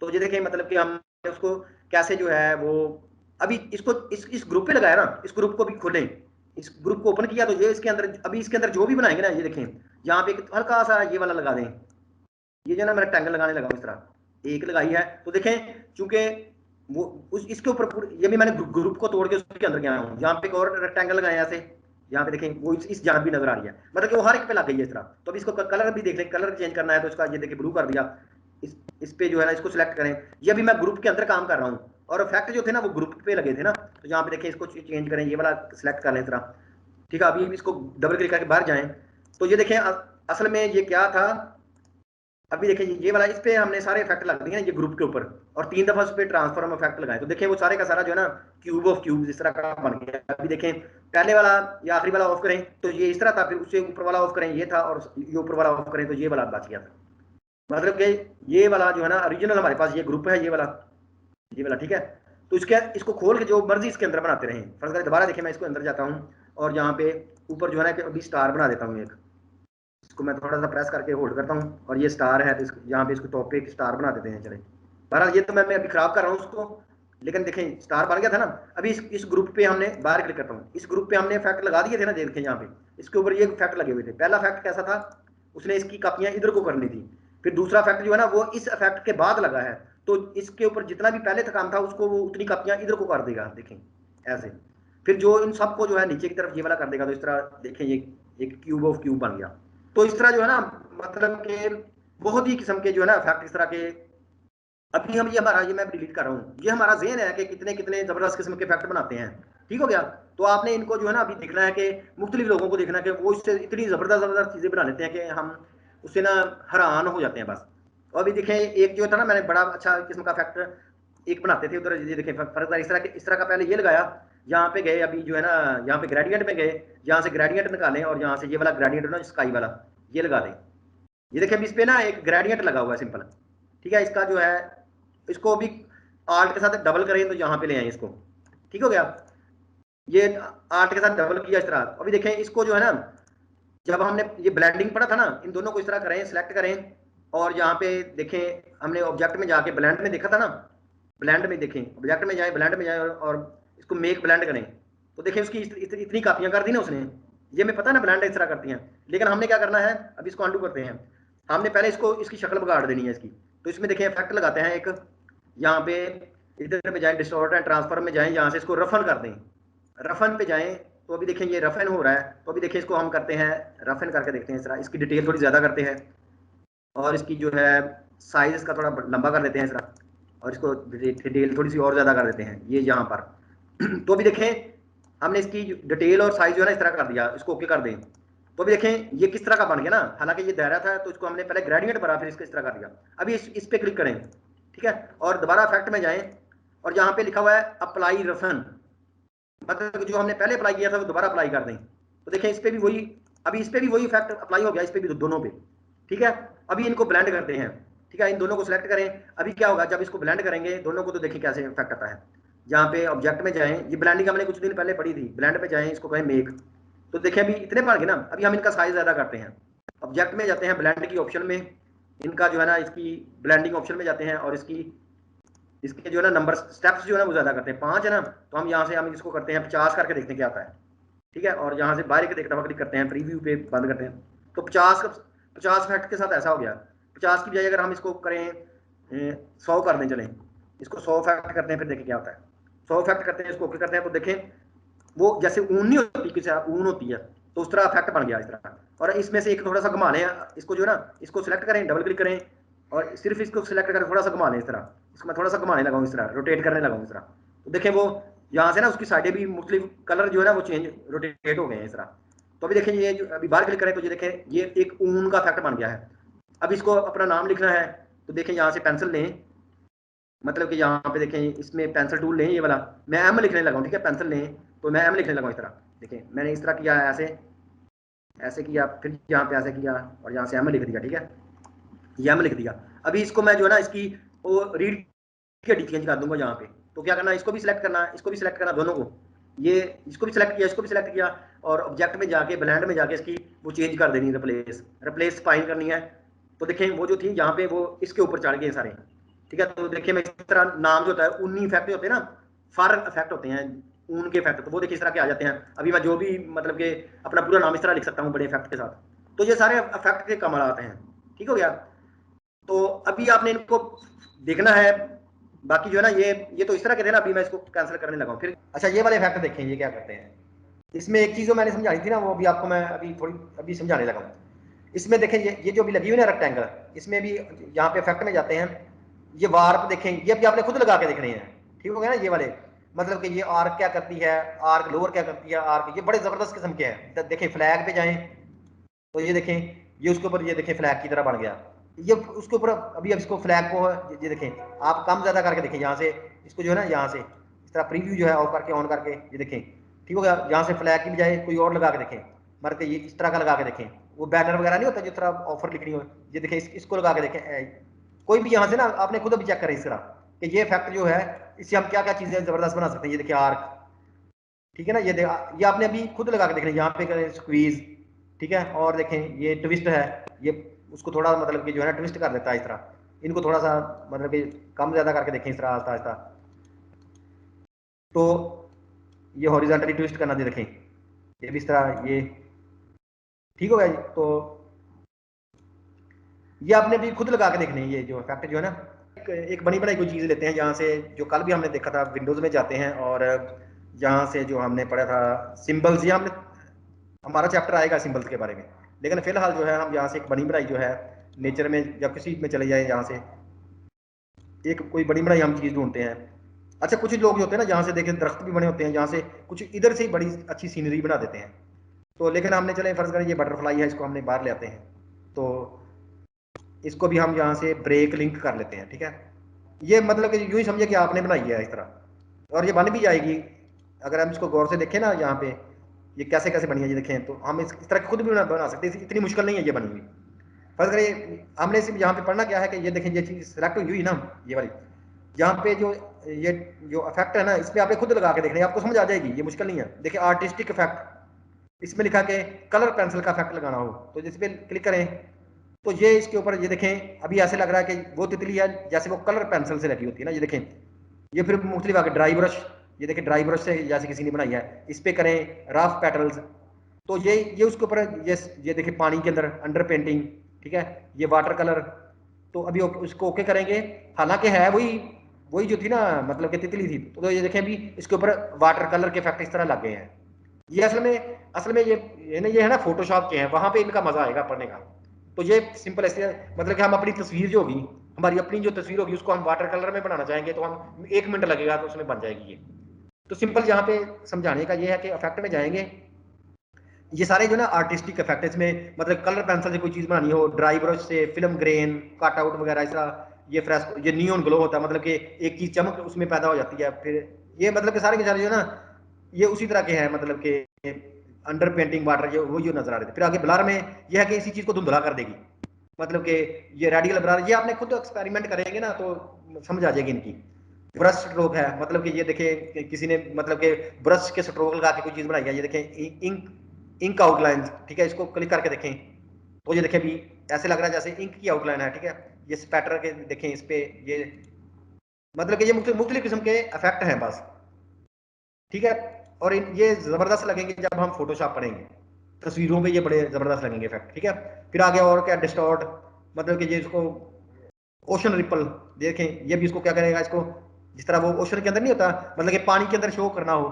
तो ये देखें मतलब कि हम उसको कैसे जो है वो अभी इसको इस ग्रुप पे लगाया ना, इस ग्रुप को भी खोलें, इस ग्रुप को ओपन किया तो ये इसके अंदर, अभी इसके अंदर जो भी बनाएंगे ना, ये देखें यहाँ पे हल्का सा ये वाला लगा दें। ये जो ना मैं रेक्टेंगल लगाने लगा इस तरह एक लगाई है। तो देखें चूंकि वो इसके ऊपर ये भी मैंने ग्रुप को तोड़ के उसके अंदर गया हूँ। यहाँ पे एक और रेक्टेंगल लगाया ऐसे, यहाँ पे देखें वो इस जान भी नजर आ रही है, मतलब कि वो हर एक पे लग गई है इस तरह। तो अभी इसको कलर भी देख लें, कलर चेंज करना है तो इसका ये देखिए ब्लू कर दिया। इस पे जो है ना इसको सिलेक्ट करें। ये अभी मैं ग्रुप के अंदर काम कर रहा हूँ और इफेक्ट जो थे ना वो ग्रुप पे लगे थे ना। तो यहाँ पे देखें इसको चेंज करें, ये वाला सिलेक्ट कर लें इस तरह, ठीक है। अभी इसको डबल क्लिक करके बाहर जाएं तो ये देखें असल में ये क्या था। अभी देखिए ये वाला इस पे हमने सारे इफेक्ट लग दिए ये ग्रुप के ऊपर, और 3 दफा उस पे ट्रांसफॉर्म इफेक्ट लगाए। तो देखें वो सारे का सारा जो है ना क्यूब ऑफ क्यूब इस तरह का बन गया। अभी देखें पहले वाला या आखिरी वाला ऑफ करें तो ये इस तरह था, फिर उससे ऊपर वाला ऑफ करें ये था, और ये ऊपर वाला ऑफ करें तो ये वाला बच गया था। मतलब कि ये वाला जो है ना ओरिजिनल हमारे पास ये ग्रुप है ये वाला, ठीक है। तो इसको खोल के जो मर्जी इसके अंदर बनाते रहें। फर्ज करें दोबारा देखें मैं इसको अंदर जाता हूँ और यहाँ पे ऊपर जो है ना अभी स्टार बना देता हूँ एक, इसको मैं थोड़ा सा प्रेस करके होल्ड करता हूँ और ये स्टार है, तो यहाँ पे इसको टॉप पे एक स्टार बना देते हैं। चले बहरहाल ये तो मैं अभी खराब कर रहा हूँ उसको, लेकिन देखें स्टार बन गया था ना। अभी इस ग्रुप पे हमने बाहर क्लिक करता हूँ, इस ग्रुप पे हमने इफेक्ट लगा दिए थे ना, देखें यहाँ पे इसके ऊपर ये इफेक्ट लगे हुए थे। पहला इफेक्ट कैसा था, उसने इसकी कापियां इधर को करनी थी। फिर दूसरा इफेक्ट जो है ना वो इस इफेक्ट के बाद लगा है, तो इसके ऊपर जितना भी पहले काम था उसको वो उतनी कापियां इधर को कर देगा, देखें ऐसे। फिर जो इन सबको जो है नीचे की तरफ ये वाला कर देगा। तो इस तरह देखें ये एक क्यूब ऑफ क्यूब बन गया। तो इस तरह जो है ना, मतलब के बहुत ही किस्म के जो है ना इफेक्ट इस तरह के। अभी हम ये हमारा, ये मैं डिलीट कर रहा हूँ, ये हमारा ज़हन है कि कितने कितने ज़बरदस्त किस्म के इफेक्ट बनाते हैं। ठीक हो गया। तो आपने इनको जो है ना अभी देखना है कि मुख्तलिफ लोगों को देखना है कि वो इससे इतनी ज़बरदस्त ज़बरदस्त चीज़ें बना लेते हैं कि हम उससे ना हैरान हो जाते हैं बस। और अभी देखें, एक जो था ना, मैंने बड़ा अच्छा किस्म का इफेक्ट एक बनाते थे उधर, ये देखें फर्क इस तरह का पहले ये लगाया, यहाँ पे गए, अभी जो है ना यहाँ पे ग्रेडियंट में गए, यहाँ से ग्रेडियंट निकालें और यहाँ से ये वाला ग्रेडियंट ना स्काई वाला ये लगा दें। ये देखिए अभी इस पे ना एक ग्रेडियंट लगा हुआ है सिंपल। ठीक है, इसका जो है इसको भी आर्ट के साथ डबल करें तो यहाँ पे ले आए इसको। ठीक हो गया। ये आर्ट के साथ डबल किया इस तरह। अभी देखें इसको जो है ना, जब हमने ये ब्लेंडिंग पढ़ा था ना, इन दोनों को इस तरह करें, सिलेक्ट करें और यहाँ पे देखें, हमने ऑब्जेक्ट में जाके ब्लेंड में देखा था ना, ब्लेंड में देखें, ऑब्जेक्ट में जाए, ब्लेंड में जाए और इसको मेक ब्लेंड करें। तो देखें उसकी इतनी कापियां कर दी ना उसने। ये मैं पता ना ब्लेंड इस तरह करती हैं, लेकिन हमने क्या करना है, अब इसको अंडू करते हैं। हमने पहले इसको इसकी शक्ल बिगाड़ देनी है इसकी। तो इसमें देखें इफेक्ट लगाते हैं एक, यहाँ पे इधर पे जाए, डिस्टॉर्ट एंड ट्रांसफॉर्म में जाएं, यहाँ से इसको रफन कर दें, रफन पे जाएं। तो अभी देखें ये रफन हो रहा है। तो अभी देखिए इसको हम करते हैं रफन करके देखते हैं इस तरह, इसकी डिटेल थोड़ी ज़्यादा करते हैं और इसकी जो है साइज इसका थोड़ा लंबा कर देते हैं इस तरह, और इसको डिटेल थोड़ी सी और ज़्यादा कर देते हैं ये यहाँ पर। तो अभी देखें हमने इसकी डिटेल और साइज जो है ना इस तरह कर दिया, इसको ओके कर दें। तो अभी देखें ये किस तरह का बन गया ना, हालांकि ये दायरा था तो इसको हमने पहले ग्रेडियंट भरा, फिर इसको इस तरह कर दिया। अभी इस पे क्लिक करें, ठीक है, और दोबारा इफेक्ट में जाएं और यहाँ पे लिखा हुआ है अप्लाई रफन, मतलब जो हमने पहले अप्लाई किया था वो दोबारा अप्लाई कर दें। तो देखें इस पे भी वही, अभी इस पे भी वही इफेक्ट अप्लाई हो गया, इस पे भी दोनों पे। ठीक है, अभी इनको ब्लेंड करते हैं। ठीक है, इन दोनों को सिलेक्ट करें। अभी क्या होगा जब इसको ब्लेंड करेंगे दोनों को, तो देखिए कैसे इफेक्ट आता है। जहाँ पे ऑब्जेक्ट में जाएं, ये ब्लेंडिंग हमने कुछ दिन पहले पढ़ी थी, ब्लेंड पे जाएं, इसको कहें मेक। तो देखिए अभी इतने पड़ गए ना। अभी हम इनका साइज ज्यादा करते हैं, ऑब्जेक्ट में जाते हैं, ब्लेंड की ऑप्शन में, इनका जो है ना इसकी ब्लेंडिंग ऑप्शन में जाते हैं और इसके जो है ना नंबर स्टेप्स जो है ना वो ज्यादा करते हैं, 5 है ना। तो हम यहाँ से हम इसको करते हैं 50 करके देखते हैं क्या आता है। ठीक है, और यहाँ से बाहर के देखना क्लिक करते हैं, प्रीव्यू पे बंद करते हैं। तो 50 फैक्ट के साथ ऐसा हो गया। 50 की बजाय अगर हम इसको करें 100 कर दें, चलें इसको 100 फैक्ट करते हैं, फिर देखें क्या होता है। 100 फैक्ट करते हैं, इसको ओके करते हैं। तो देखें वो जैसे ऊन नहीं होती, किसी ऊन होती है, तो उस तरह इफेक्ट बन गया इस तरह। और इसमें से एक थोड़ा सा घुमा लें इसको, जो है ना इसको सिलेक्ट करें, डबल क्लिक करें और सिर्फ इसको सिलेक्ट करके थोड़ा सा घुमा लें इस तरह। इसको मैं थोड़ा सा घुमाने लगा इस तरह, रोटेट करने लगा इस तरह। तो देखें वो यहाँ से ना उसकी साइडें भी मुख्तलिफ कलर जो है ना वो चेंज रोटेट हो गए हैं इस तरह। तो अभी देखें ये अभी बाहर क्लिक करें तो ये देखें ये एक ऊन का इफेक्ट बन गया है। अब इसको अपना नाम लिखना है, तो देखें यहाँ से पेंसिल लें, मतलब कि यहाँ पे देखें इसमें पेंसिल टूल लें, ये वाला मैं एम लिखने लगा हूँ। ठीक है, पेंसिल लें तो मैं एम लिखने लगा इस तरह। देखें मैंने इस तरह किया, ऐसे किया, फिर यहाँ पे ऐसे किया और यहाँ से एम लिख दिया। ठीक है, ये एम लिख दिया। अभी इसको मैं जो है ना इसकी वो रीड की हड्डी चेंज कर दूंगा यहाँ पे। तो क्या करना है, इसको भी सिलेक्ट करना, इसको भी सिलेक्ट करना, दोनों को, ये इसको भी सिलेक्ट किया, इसको भी सिलेक्ट किया और ऑब्जेक्ट में जाके ब्लेंड में जाके इसकी वो चेंज कर देनी, रिप्लेस स्पाइन करनी है। तो देखें वो जो थी यहाँ पे वो इसके ऊपर चढ़ गए सारे। ठीक है, तो देखिए मैं इस तरह नाम जो होता है ऊनी इफेक्ट होते हैं ना, फार इफेक्ट होते हैं ऊन के इफेक्ट, तो वो देखिए इस तरह के आ जाते हैं। अभी मैं जो भी मतलब कि अपना पूरा नाम इस तरह लिख सकता हूँ बड़े इफेक्ट के साथ। तो ये सारे इफेक्ट के कमाल आते हैं। ठीक हो गया। तो अभी आपने इनको देखना है, बाकी जो है ना ये तो इस तरह के थे ना। अभी मैं इसको कैंसिल करने लगा हूँ फिर। अच्छा ये वाले इफेक्ट देखें, ये क्या करते हैं। इसमें एक चीज जो मैंने समझाई थी ना, वो भी आपको मैं अभी समझाने लगा हूँ। इसमें देखें ये जो भी लगी हुई है ना रेक्टेंगल, इसमें भी यहाँ पे इफेक्ट में जाते हैं, ये वार्प देखें, ये भी आपने खुद लगा के देखने हैं। ठीक हो गया ना, ये वाले मतलब कि ये आर्क क्या करती है, आर्क लोअर क्या करती है, आर्क, ये बड़े जबरदस्त किस्म के हैं। देखें फ्लैग पे जाएं तो ये देखें ये उसके ऊपर, ये देखें फ्लैग की तरह बन गया ये उसके ऊपर। अभी अब इसको फ्लैग को ये देखें, आप कम ज्यादा करके देखें, यहाँ से इसको जो है ना यहाँ से इस तरह प्रीव्यू जो है ऑफ करके ऑन करके ये देखें। ठीक हो गया, यहाँ से फ्लैग की बजाय कोई और लगा के देखें, मतलब ये इस तरह का लगा के देखें, वो बैनर वगैरह नहीं होता जिस तरह ऑफर लिखनी हो, ये देखें इसको लगा के देखें। कोई भी यहाँ से ना आपने खुद भी चेक करें इस तरह कि ये इफेक्ट जो है इससे हम क्या क्या चीजें जबरदस्त बना सकते हैं। ये देखिए आर्क, ठीक है ना, ये आपने अभी खुद लगा के देख लें, यहाँ पे करें स्क्वीज। ठीक है, और देखें ये ट्विस्ट है, ये उसको थोड़ा मतलब कि जो है ना ट्विस्ट कर देता है इस तरह। इनको थोड़ा सा मतलब कि कम ज्यादा करके देखें इस तरह आहिस्ता आहिस्ता। तो ये हॉरिजॉन्टली ट्विस्ट करना दे देखें, ये भी इस तरह, ये ठीक हो गया जी। तो ये आपने भी खुद लगा के देखने, ये जो इफेक्ट जो है ना, एक बनी बनाई कोई चीज लेते हैं यहाँ से, जो कल भी हमने देखा था, विंडोज में जाते हैं और यहाँ से जो हमने पढ़ा था सिंबल्स, ये हमने हमारा चैप्टर आएगा सिंबल्स के बारे में। लेकिन फिलहाल जो है हम यहाँ से एक बनी बनाई जो है नेचर में या किसी में चले जाए, यहाँ से एक कोई बड़ी बनाई हम चीज़ ढूंढते हैं। अच्छा कुछ लोग जो होते हैं ना, जहाँ से देखें दरख्त भी बने होते हैं, जहाँ से कुछ इधर से ही बड़ी अच्छी सीनरी बना देते हैं। तो लेकिन हमने चले फर्ज करें ये बटरफ्लाई है, इसको हमने बाहर ले आते हैं, तो इसको भी हम यहाँ से ब्रेक लिंक कर लेते हैं। ठीक है, ये मतलब कि यूं ही समझे कि आपने बनाई है इस तरह, और ये बन भी जाएगी। अगर हम इसको गौर से देखें ना, यहाँ पे ये कैसे कैसे बनी है ये देखें, तो हम इस तरह खुद भी बना सकते हैं, इतनी मुश्किल नहीं है ये बनी हुई। फर्ज करिए हमने सिर्फ यहाँ पे पढ़ना क्या है कि ये देखें ये चीज़ सेलेक्ट हुई ना, ये वाली यहाँ पे ये जो इफेक्ट है ना, इस पर आपने खुद लगा के देखना है, आपको समझ आ जाएगी, ये मुश्किल नहीं है। देखिए आर्टिस्टिक इफेक्ट, इसमें लिखा के कलर पेंसिल का इफेक्ट लगाना हो, तो जिस पे क्लिक करें तो ये इसके ऊपर ये देखें अभी ऐसे लग रहा है कि वो तितली है जैसे वो कलर पेंसिल से लगी होती है ना। ये देखें ये फिर मुख्तलिफ आगे ड्राई ब्रश, ये देखें ड्राई ब्रश से जैसे किसी ने बनाई है, इस पे करें रफ पेटल्स, तो ये उसके ऊपर ये देखें पानी के अंदर अंडर पेंटिंग। ठीक है, ये वाटर कलर, तो अभी उसको ओके करेंगे। हालांकि है वही वही जो थी ना, मतलब कि तितली थी, तो ये देखें अभी इसके ऊपर वाटर कलर के इफेक्ट इस तरह लग गए हैं। ये असल में ये है ना फोटोशॉप के हैं, वहां पे इनका मजा आएगा पढ़ने का। तो ये सिंपल ऐसे मतलब कि हम अपनी तस्वीर जो होगी, हमारी अपनी जो तस्वीर होगी, उसको हम वाटर कलर में बनाना चाहेंगे तो हम 1 मिनट लगेगा तो उसमें बन जाएगी ये। तो सिंपल यहाँ पे समझाने का ये है कि इफेक्ट में जाएंगे, ये सारे जो ना आर्टिस्टिक इफेक्ट, इसमें मतलब कलर पेंसिल से कोई चीज बनानी हो, ड्राई ब्रश से फिल्म ग्रेन कट आउट वगैरह, ऐसा ये फ्रेस्को, ये नियॉन ग्लो होता है, मतलब कि एक चीज चमक उसमें पैदा हो जाती है। फिर ये मतलब कि सारे के सारे जो ना ये उसी तरह के हैं, मतलब कि अंडर पेंटिंग वाटर जो वो जो नजर आ रहे थे। फिर आगे ब्लर में यह है कि इसी चीज को धुंधला कर देगी, मतलब कि ये रेडिकल ब्लर, ये आपने खुद एक्सपेरिमेंट करेंगे ना तो समझ आ जाएगी इनकी। ब्रश स्ट्रोक है, मतलब कि ये देखें किसी ने मतलब कि ब्रश के स्ट्रोक लगा के कोई चीज बनाई है, ये देखें इंक आउटलाइन। ठीक है, इसको क्लिक करके देखें तो ये देखें भी ऐसे लग रहा है जैसे इंक की आउटलाइन है। ठीक है, ये स्पैटर के देखें इस पे, ये मतलब कि ये मुख्तलिफ किस्म के इफेक्ट हैं बस। ठीक है, और ये जबरदस्त लगेंगे जब हम फोटोशॉप पढ़ेंगे, तस्वीरों पे ये बड़े जबरदस्त लगेंगे इफेक्ट। ठीक है, फिर आगे और क्या, डिस्टॉर्ट, मतलब कि ये इसको ओशन रिपल, देखें ये भी इसको क्या करेगा, इसको जिस तरह वो ओशन के अंदर नहीं होता, मतलब कि पानी के अंदर शो करना हो,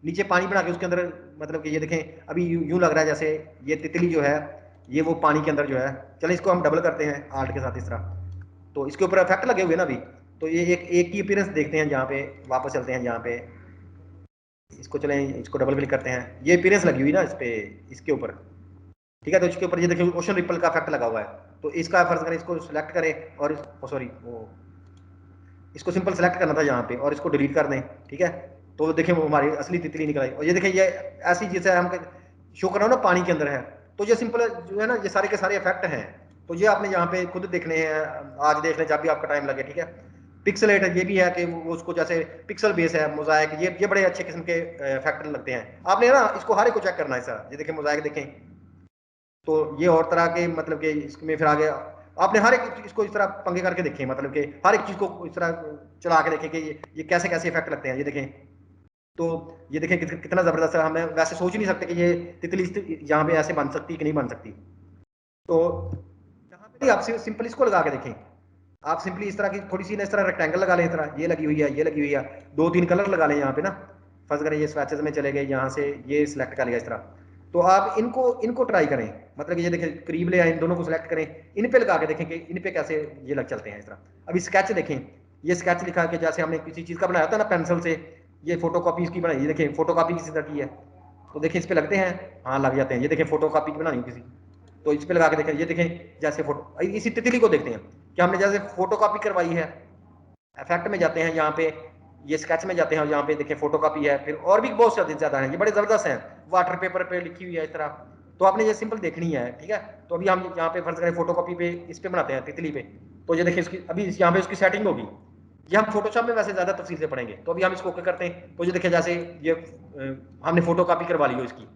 नीचे पानी बना के उसके अंदर, मतलब कि ये देखें अभी यूं लग रहा है जैसे ये तितली जो है ये वो पानी के अंदर जो है। चलें इसको हम डबल करते हैं आर्ट के साथ इस तरह, तो इसके ऊपर इफेक्ट लगे हुए ना अभी। तो ये एक की अपीयरेंस देखते हैं, जहाँ पे वापस चलते हैं, जहाँ पे इसको चलें इसको डबल क्लिक करते हैं, ये अपीयरेंस लगी हुई ना इस पे, इसके ऊपर। ठीक है, तो इसके ऊपर ये देखिए ओशन रिपल का इफेक्ट लगा हुआ है, तो इसका फर्ज करें इसको सिलेक्ट करें और सॉरी वो इसको सिंपल सेलेक्ट करना था यहाँ पे, और इसको डिलीट कर दें। ठीक है, तो देखें वो हमारी असली तितली निकल आई। और ये देखें ये ऐसी चीज है, हम शो कर रहा हूँ ना पानी के अंदर है, तो ये सिंपल जो है ना, ये सारे के सारे इफेक्ट हैं। तो ये आपने यहाँ पे खुद देखने हैं, आज देख लें जब भी आपका टाइम लगे। ठीक है, पिक्सलेट ये भी है कि वो उसको जैसे पिक्सल बेस है, मोजाइक, ये बड़े अच्छे किस्म के इफेक्ट लगते हैं। आपने ना इसको हर एक को चेक करना है सर, ये देखें मोजाइक देखें, तो ये और तरह के मतलब कि इसमें फिर आगे आपने हर एक इसको इस तरह पंगे करके देखें, मतलब कि हर एक चीज को इस तरह चला के देखें कि ये कैसे कैसे इफेक्ट लगते हैं। ये देखें, तो ये देखें कितना जबरदस्त है, हमें वैसे सोच ही नहीं सकते कि ये तितली यहाँ पे ऐसे बन सकती कि नहीं बन सकती। तो यहाँ पे नहीं, आप सिंपल इसको लगा के देखें, आप सिंपली इस तरह की थोड़ी सी ना इस तरह रेक्टेंगल लगा लें, इस तरह ये लगी हुई है, ये लगी हुई है, 2-3 कलर लगा लें यहाँ पे ना। फर्ज करें ये स्वैचेस में चले गए, यहाँ से ये सिलेक्ट कर लिया इस तरह, तो आप इनको इनको ट्राई करें, मतलब कि ये देखें करीब ले आए, इन दोनों को सिलेक्ट करें, इन पे लगा के देखें कि इन पे कैसे ये लग चलते हैं इस तरह। अभी स्केच देखें, ये स्केच लिखा है कि जैसे हमने किसी चीज़ का बनाया था ना पेंसिल से, ये फोटो कॉपी इसकी बनाई, ये देखें फोटो कॉपी किसी तरह की है, तो देखें इस पे लगते हैं, हाँ लग जाते हैं। ये देखें फोटो कॉपी बनानी किसी, तो इस पे लगा के देखें, ये देखें जैसे फोटो, इसी तितली को देखते हैं कि हमने जैसे फोटो कॉपी करवाई है। इफेक्ट में जाते हैं, यहाँ पे ये स्केच में जाते हैं, और यहाँ पे देखें फोटो कॉपी है, फिर और भी बहुत से ज्यादा हैं, ये बड़े जबरदस्त हैं, वाटर पेपर पे लिखी हुई है इस तरह। तो आपने ये सिंपल देखनी है। ठीक है, तो अभी हम यहाँ पे फर्ज करें फोटो कॉपी पे इस पे बनाते हैं तितली पे, तो ये देखिए इसकी अभी यहाँ पे उसकी सेटिंग होगी, ये हम फोटोशॉप में वैसे ज्यादा तफसील से पढ़ेंगे। तो अभी हम इसको ओके करते हैं, तो ये देखिए जैसे ये हमने फोटो कॉपी करवा ली हो इसकी।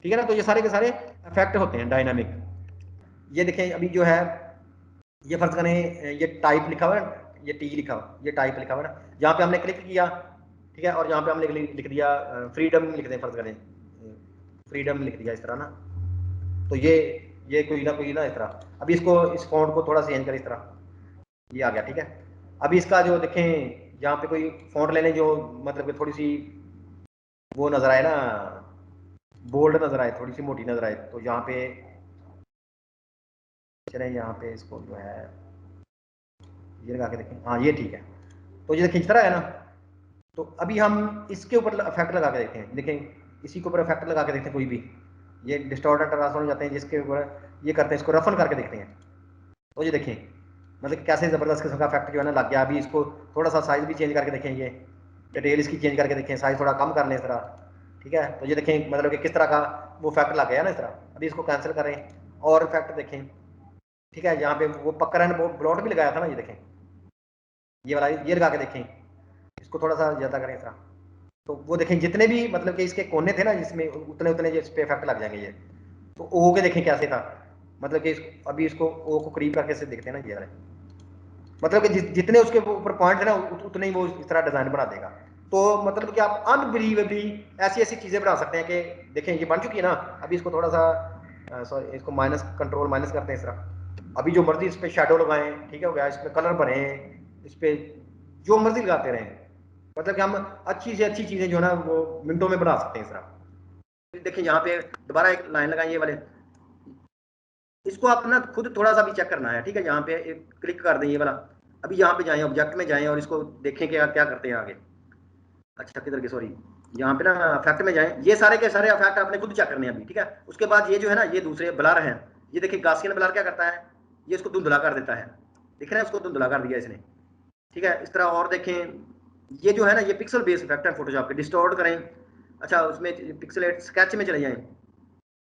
ठीक है ना, तो ये सारे के सारे इफेक्ट होते हैं डायनामिक। ये देखें अभी जो है ये फर्ज करें ये टाइप लिखा हुआ है, ये टी लिखा हुआ, ये टाइप लिखा हुआ है ना, यहाँ पे हमने क्लिक किया। ठीक है, और यहाँ पे हमने लिख दिया फ्रीडम लिख दें, फर्ज करें फ्रीडम लिख दिया इस तरह ना, तो ये कोई ना इस तरह। अभी इसको इस फॉन्ट को थोड़ा चेंज करें इस तरह, ये आ गया। ठीक है, अभी इसका जो देखें यहाँ पे कोई फॉन्ट ले लें जो मतलब कि थोड़ी सी वो नजर आए ना, बोल्ड नजर आए, थोड़ी सी मोटी नजर आए, तो यहाँ पे चले यहाँ पे इसको जो है ये लगा के देखें, हाँ ये ठीक है। तो ये देखिए इस तरह है ना। तो अभी हम इसके ऊपर इफेक्ट लगा के देखते हैं, देखें इसी के ऊपर इफेक्ट लगा के देखते हैं कोई भी, ये डिस्टॉर्ट एंड ट्रांसफॉर्म जाते हैं जिसके ऊपर ये करते हैं, इसको रफन करके देखते हैं। तो ये देखें मतलब कैसे ज़बरदस्त किस्म का इफेक्ट जो है ना लग गया। अभी इसको थोड़ा सा साइज़ भी चेंज करके देखें, ये डिटेल इसकी चेंज करके देखें, साइज़ थोड़ा कम कर लें इस तरह, ठीक है। तो ये देखें मतलब कि किस तरह का वो इफेक्ट लग गया ना इस तरह। अभी इसको कैंसिल करें और इफेक्ट देखें, ठीक है। यहाँ पे वो पक्कर एंड ब्लॉट भी लगाया था ना, ये देखें ये वाला, ये लगा के देखें, इसको थोड़ा सा ज़्यादा करें इस तरह। तो वो देखें जितने भी मतलब कि इसके कोने थे ना जिसमें, उतने उतने इस पे इफेक्ट लग जाएंगे ये। तो ओ के देखें कैसे था, मतलब कि अभी इसको ओ को करीब करके से देखते हैं ना, ये वाले मतलब कि जितने उसके ऊपर पॉइंट है ना उतने ही वो इस तरह डिजाइन बना देगा। तो मतलब कि आप अनबिलीवेबली ऐसी ऐसी चीजें बना सकते हैं कि देखें ये बन चुकी है ना। अभी इसको थोड़ा सा सॉरी इसको माइनस कंट्रोल माइनस करते हैं इस तरह। अभी जो मर्जी इस पर शेडो लगाएं, ठीक है हो गया, इसमें कलर भरें, इस पर जो मर्जी लगाते रहें, मतलब कि हम अच्छी से अच्छी चीजें जो है ना वो मिनटों में बना सकते हैं इस तरह। देखिए यहाँ पे दोबारा एक लाइन लगाएं ये वाले, इसको आप ना खुद थोड़ा सा भी चेक करना है, ठीक है। यहाँ पे क्लिक कर दें ये वाला, अभी यहाँ पे जाएं ऑब्जेक्ट में जाएं और इसको देखें कि क्या करते हैं आगे। अच्छा किधर के, सॉरी यहाँ पे ना इफेक्ट में जाएं, ये सारे के सारे इफेक्ट आपने खुद चेक करने हैं अभी, ठीक है। उसके बाद ये जो है ना ये दूसरे ब्लर हैं, ये देखिए गासियन ब्लर क्या करता है, ये इसको धुंधला कर देता है, देख रहे हैं उसको धुंधला कर दिया इसने, ठीक है। इस तरह और देखें ये जो है ना ये पिक्सल बेस इफेक्ट है फोटोशॉप के, डिस्टॉर्ट करें। अच्छा उसमें पिक्सलेट स्केच में चले जाएं,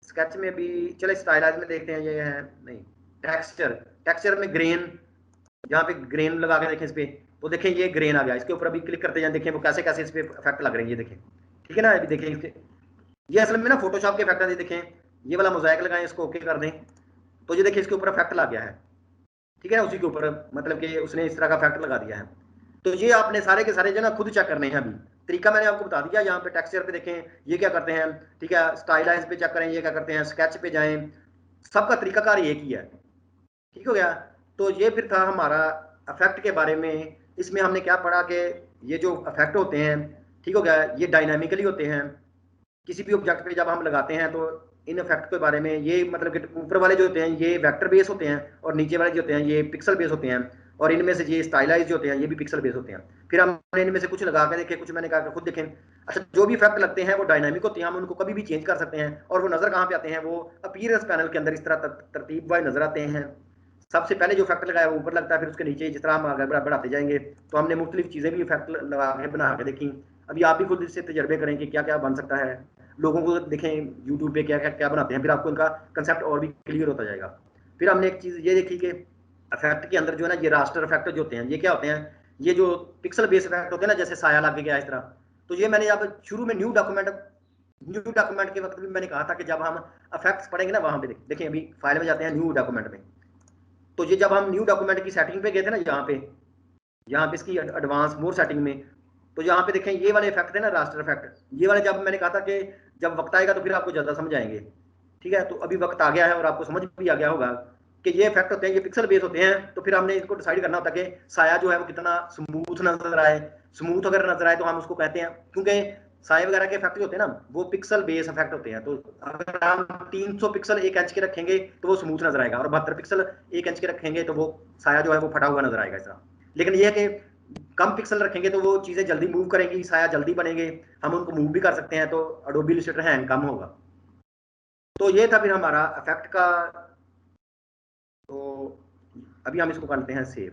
स्केच में भी चले स्टाइलाइज में देखते हैं, ये है नहीं टेक्सचर, टेक्सचर में ग्रेन, यहाँ पे ग्रेन लगा के देखें इस पे, तो देखें ये ग्रेन आ गया, इसके ऊपर अभी क्लिक करते जाए देखें वो कैसे कैसे इस पे इफेक्ट लग रहे हैं, ये देखें ठीक है ना। अभी देखें इसके, ये असल में ना फोटोशॉप के इफेक्ट है, देखें ये वाला मोजाइक लगाएं, इसको ओके कर दें, तो ये देखिए इसके ऊपर इफेक्ट लग गया है, ठीक है ना। उसी के ऊपर मतलब कि उसने इस तरह का इफेक्ट लगा दिया है। तो ये आपने सारे के सारे जो ना खुद चेक करने हैं। अभी तरीका मैंने आपको बता दिया, यहाँ पे टेक्सचर पे देखें ये क्या करते हैं, ठीक है। स्टाइलाइज पे चेक करें ये क्या करते हैं, स्केच पे जाएं, सबका तरीकाकार एक ही है, ठीक हो गया। तो ये फिर था हमारा इफेक्ट के बारे में। इसमें हमने क्या पढ़ा कि ये जो इफेक्ट होते हैं, ठीक हो गया, ये डायनामिकली होते हैं, किसी भी ऑब्जेक्ट पे जब हम लगाते हैं तो इन इफेक्ट के बारे में ये मतलब कि ऊपर वाले जो होते हैं ये वेक्टर बेस होते हैं और नीचे वाले जो होते हैं ये पिक्सल बेस होते हैं, और इनमें से ये स्टाइलाइज जो होते हैं ये भी पिक्सल बेस होते हैं। फिर हमने इनमें से कुछ लगा के देखे, कुछ मैंने कहा खुद देखें। अच्छा जो भी इफेक्ट लगते हैं वो डायनामिक होते हैं, हम उनको कभी भी चेंज कर सकते हैं, और वो नजर कहाँ पे आते हैं, वो अपीयरेंस पैनल के अंदर इस तरह तरतीब वाइज नजर आते हैं। सबसे पहले जो इफेक्ट लगाया वो ऊपर लगता है, फिर उसके नीचे जिस तरह हम आगे बढ़ाते जाएंगे तो हमने मुख्तलिफ चीज़ें भी इफेक्ट लगा के बना के देखी। अभी आप भी खुद इससे तजर्बे करें कि क्या क्या बन सकता है, लोगों को देखें यूट्यूब पे क्या क्या क्या बनाते हैं, फिर आपको इनका कंसेप्ट और भी क्लियर होता जाएगा। फिर हमने एक चीज़ ये देखी कि इफेक्ट के अंदर जो है ना ये रास्टर इफेक्ट जो होते हैं ये क्या होते हैं, ये जो पिक्सल बेस इफेक्ट होते हैं ना, जैसे साया लग गया इस तरह। तो ये मैंने अब शुरू में न्यू डॉक्यूमेंट के वक्त भी मैंने कहा था कि जब हम इफेक्ट्स पढ़ेंगे ना वहां पे देखें, अभी फाइल में जाते हैं न्यू डॉक्यूमेंट में, तो ये जब हम न्यू डॉक्यूमेंट की सेटिंग पे गए थे ना, यहाँ पे इसकी एडवांस मोर सेटिंग में, तो यहाँ पे देखें ये वाले इफेक्ट थे ना रास्टर इफेक्ट, ये वाले जब मैंने कहा था कि जब वक्त आएगा तो फिर आपको ज़्यादा समझ आएंगे, ठीक है। तो अभी वक्त आ गया है और आपको समझ भी आ गया होगा कि ये इफेक्ट होते हैं, ये पिक्सल बेस होते हैं। तो फिर हमने इसको डिसाइड करना होता है कि साया जो है वो कितना स्मूथ नजर आए। स्मूथ अगर नजर आए तो हम उसको कहते हैं, क्योंकि साए वगैरह के इफेक्ट होते हैं ना वो पिक्सल बेस इफेक्ट होते हैं। तो अगर हम 300 पिक्सल 1 इंच के रखेंगे तो वो स्मूथ नजर आएगा, और 72 पिक्सल 1 इंच के रखेंगे तो वो साया जो है वो फटा हुआ नजर आएगा ऐसा। लेकिन ये है कि कम पिक्सल रखेंगे तो वो चीज़ें जल्दी मूव करेंगी, साया जल्दी बनेंगे, हम उनको मूव भी कर सकते हैं, तो एडोबी इलस्ट्रेटर हैंग कम होगा। तो ये था फिर हमारा इफेक्ट का। तो अभी हम इसको करते हैं सेव।